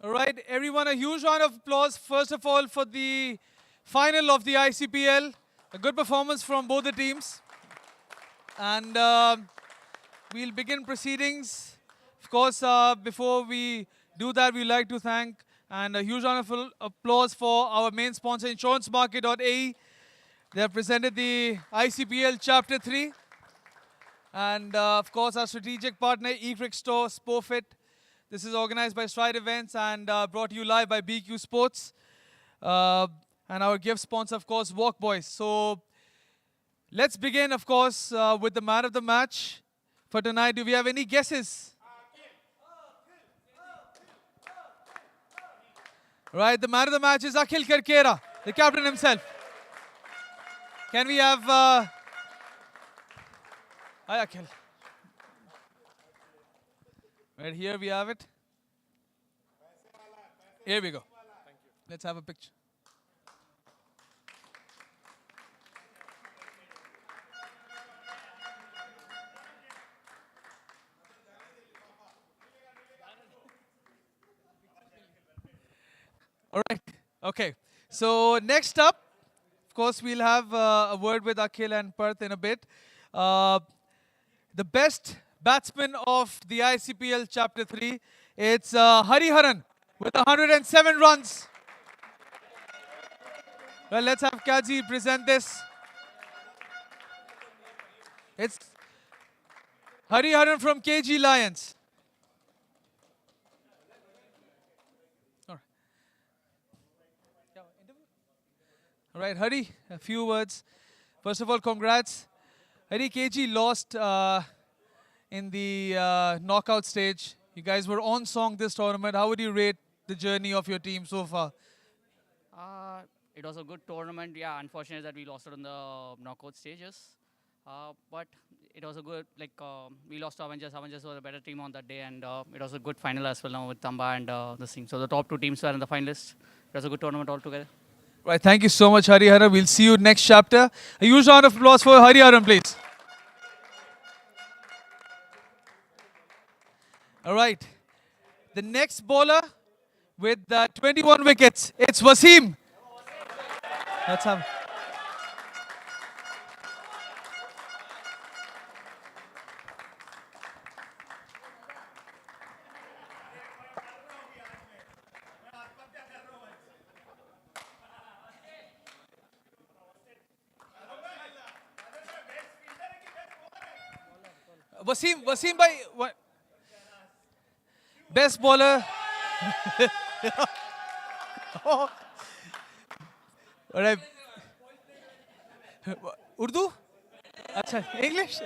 All right, everyone, a huge round of applause, first of all, for the final of the ICPL. A good performance from both the teams. And we'll begin proceedings. Of course, before we do that, we'd like to thank and a huge round of applause for our main sponsor, insurancemarket.ae. They have presented the ICPL Chapter 3. And of course, our strategic partner, CricStore, Sportfit. This is organized by Stride Events and brought to you live by BQ Sports. And our gift sponsor, of course, Walk Boys. So let's begin, of course, with the man of the match for tonight. Do we have any guesses? Right, the man of the match is Akhil Karkera, the captain himself. Can we have... Hi, Akhil. Right here we have it. Here we go. Let's have a picture. All right. Okay. So next up, of course, we'll have a word with Akhil and Parth in a bit. The best batsman of the ICPL Chapter 3, it's Hariharan with 107 runs. Well, let's have Kaji present this. It's Hariharan from KG Lions. All right, Hari, a few words. First of all, congrats. Hari, KG lost in the knockout stage. You guys were on song this tournament. How would you rate the journey of your team so far? It was a good tournament. Yeah, unfortunate that we lost it in the knockout stages. But it was a good, we lost to Avengers. Avengers was a better team on that day, and it was a good final as well now with Thamba and this thing. So the top two teams were in the finalists. It was a good tournament altogether. Right, thank you so much, Hariharan. We'll see you next chapter. A huge round of applause for Hariharan, please. All right. The next bowler with 21 wickets, it's Wasim. Let's have. Wasim bhai, what? Best bowler. Oh. All right. Urdu? Achha, English?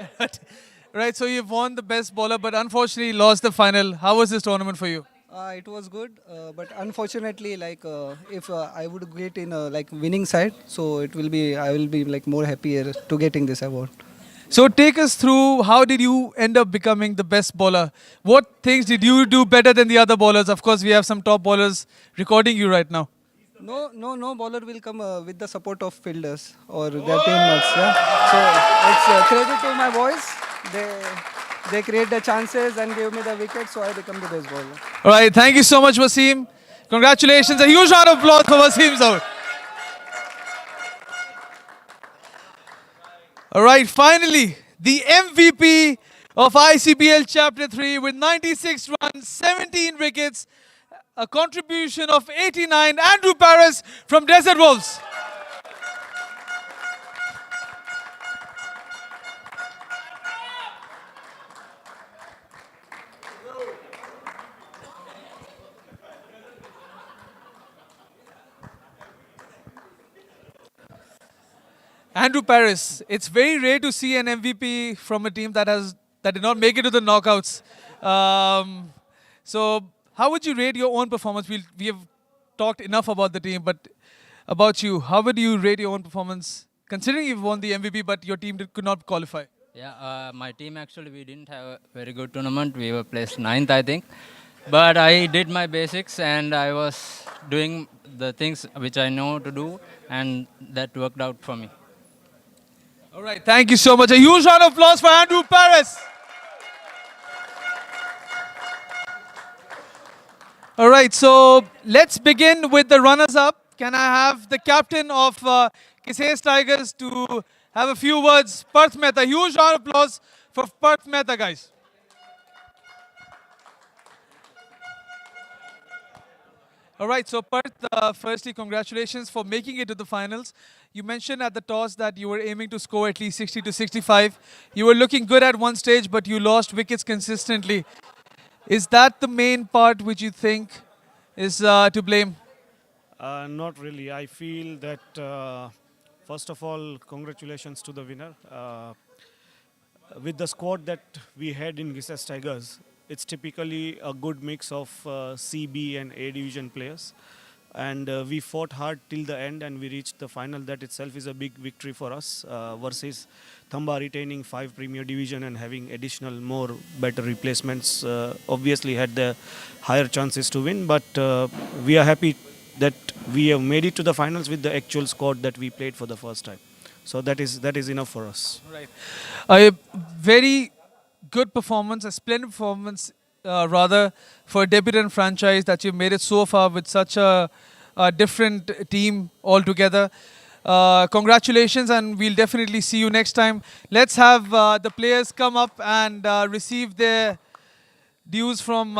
Right, so you've won the best bowler, but unfortunately lost the final. How was this tournament for you? It was good, but unfortunately, if I would get in winning side, so I will be more happier to getting this award. So take us through, how did you end up becoming the best bowler? What things did you do better than the other bowlers? Of course, we have some top bowlers recording you right now. No bowler will come with the support of fielders or their teammates. Yeah, so it's credit to my boys. They create the chances and give me the wicket, so I become the best bowler. All right, thank you so much, Wasim. Congratulations. A huge round of applause for Wasim's out. All right, finally, the MVP of ICPL Chapter 3 with 96 runs, 17 wickets, a contribution of 89, Andrew Paris from Desert Wolves. Andrew Paris, it's very rare to see an MVP from a team that did not make it to the knockouts. So how would you rate your own performance? We have talked enough about the team, but about you, how would you rate your own performance, considering you've won the MVP, but your team could not qualify? Yeah, my team actually, we didn't have a very good tournament. We were placed 9th, I think. But I did my basics and I was doing the things which I know to do, and that worked out for me. All right, thank you so much. A huge round of applause for Andrew Paris. All right, so let's begin with the runners-up. Can I have the captain of Qusais Tigers to have a few words? Parth Mehta. Huge round of applause for Parth Mehta, guys. All right, so Parth, firstly, congratulations for making it to the finals. You mentioned at the toss that you were aiming to score at least 60 to 65. You were looking good at one stage, but you lost wickets consistently. Is that the main part which you think is to blame? Not really. I feel that, first of all, congratulations to the winner. With the squad that we had in Qusais Tigers, it's typically a good mix of C, B and A division players. And we fought hard till the end and we reached the final. That itself is a big victory for us versus Thamba retaining 5 Premier Division and having additional more better replacements. Obviously had the higher chances to win, but we are happy that we have made it to the finals with the actual squad that we played for the first time. So that is enough for us. Right. A very good performance, a splendid performance, rather, for a debutant franchise that you've made it so far with such a different team altogether. Congratulations, and we'll definitely see you next time. Let's have the players come up and receive their dues from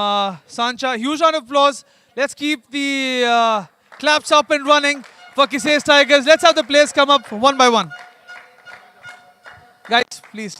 Sancha. Huge round of applause. Let's keep the claps up and running for Qusais Tigers. Let's have the players come up one by one. Guys, please.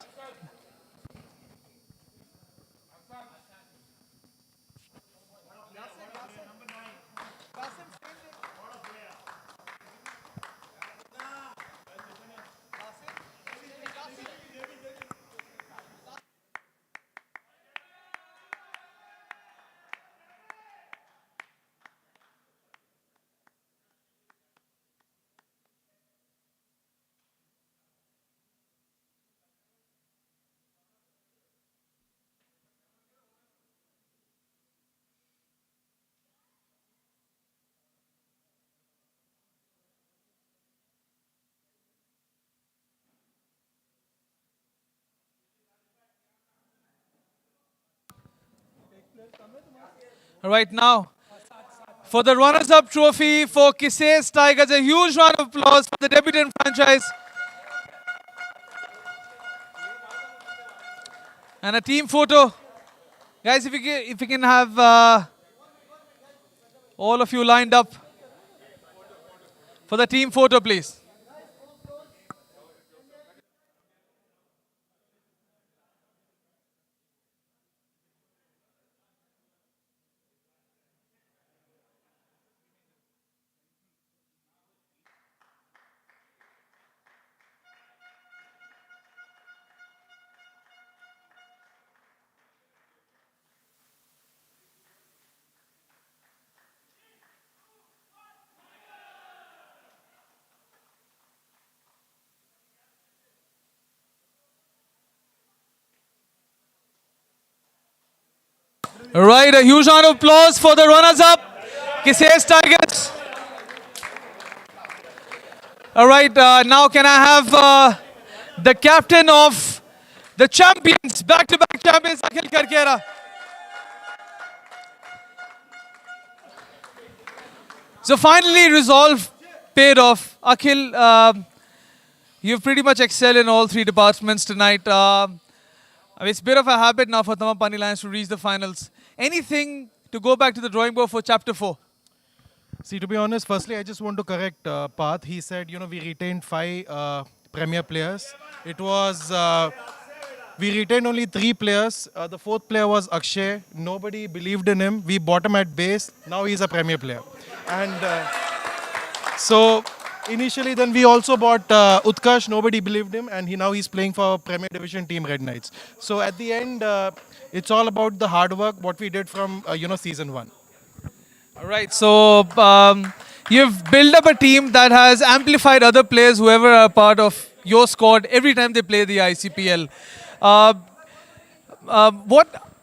Right now, for the runners-up trophy for Qusais Tigers, a huge round of applause for the debutant franchise. And a team photo. Guys, if we can have all of you lined up for the team photo, please. Right, a huge round of applause for the runners-up, Qusais Tigers. All right, now can I have the captain of the champions, back-to-back champions, Akhil Karkera. So finally, resolve paid off. Akhil, you've pretty much excelled in all 3 departments tonight. It's a bit of a habit now for Thambapanni Lions to reach the finals. Anything to go back to the drawing board for Chapter 4? See, to be honest, firstly, I just want to correct Path. He said, we retained 5 Premier players. It was, we retained only 3 players. The 4th player was Akshay. Nobody believed in him. We bought him at base. Now he's a Premier player. And so initially, then we also bought Utkarsh. Nobody believed him. And now he's playing for Premier Division team Red Knights. So at the end, it's all about the hard work, what we did from, season 1. All right, so you've built up a team that has amplified other players, whoever are part of your squad, every time they play the ICPL.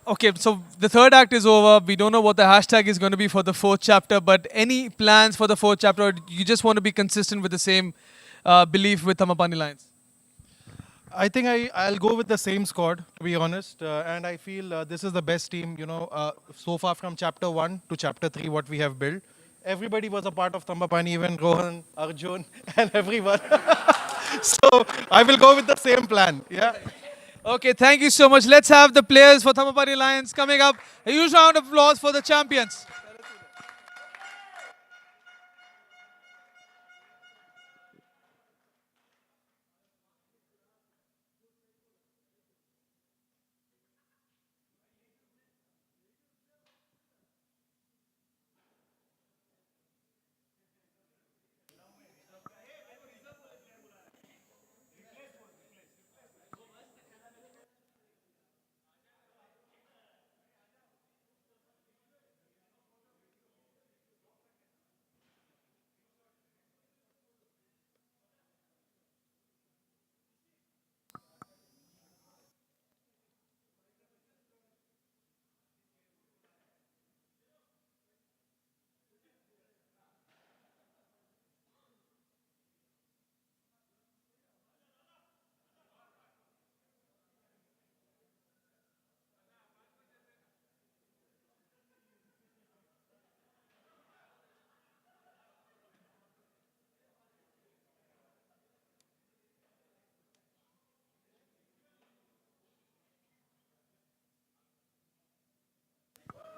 Okay, so the 3rd act is over. We don't know what the hashtag is going to be for the 4th chapter, but any plans for the 4th chapter, or you just want to be consistent with the same belief with Thambapanni Lions? I think I'll go with the same squad, to be honest. And I feel this is the best team, so far from chapter 1 to chapter 3, what we have built. Everybody was a part of Thambapani, even Rohan, Arjun, and everyone. So I will go with the same plan. Yeah. Okay, thank you so much. Let's have the players for Thambapanni Lions coming up. A huge round of applause for the champions.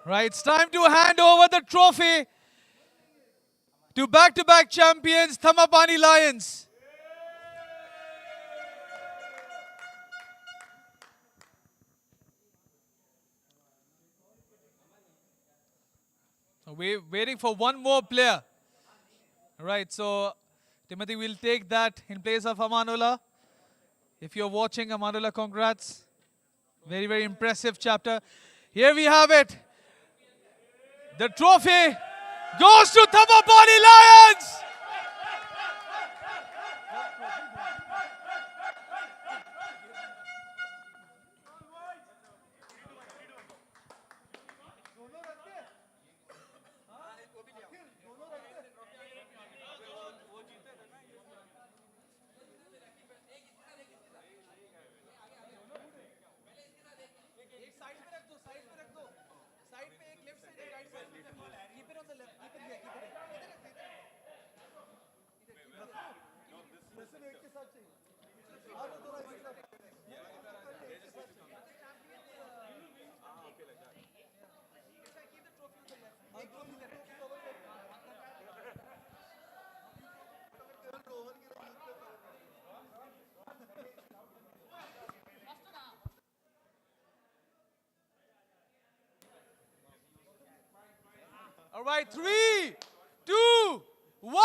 Right, it's time to hand over the trophy to back-to-back champions, Thambapanni Lions. So we're waiting for one more player. Right, so Timothy will take that in place of Amanullah. If you're watching, Amanullah, congrats. Very, very impressive chapter. Here we have it. The trophy goes to Thambapanni Lions. All right, 3, 2, 1.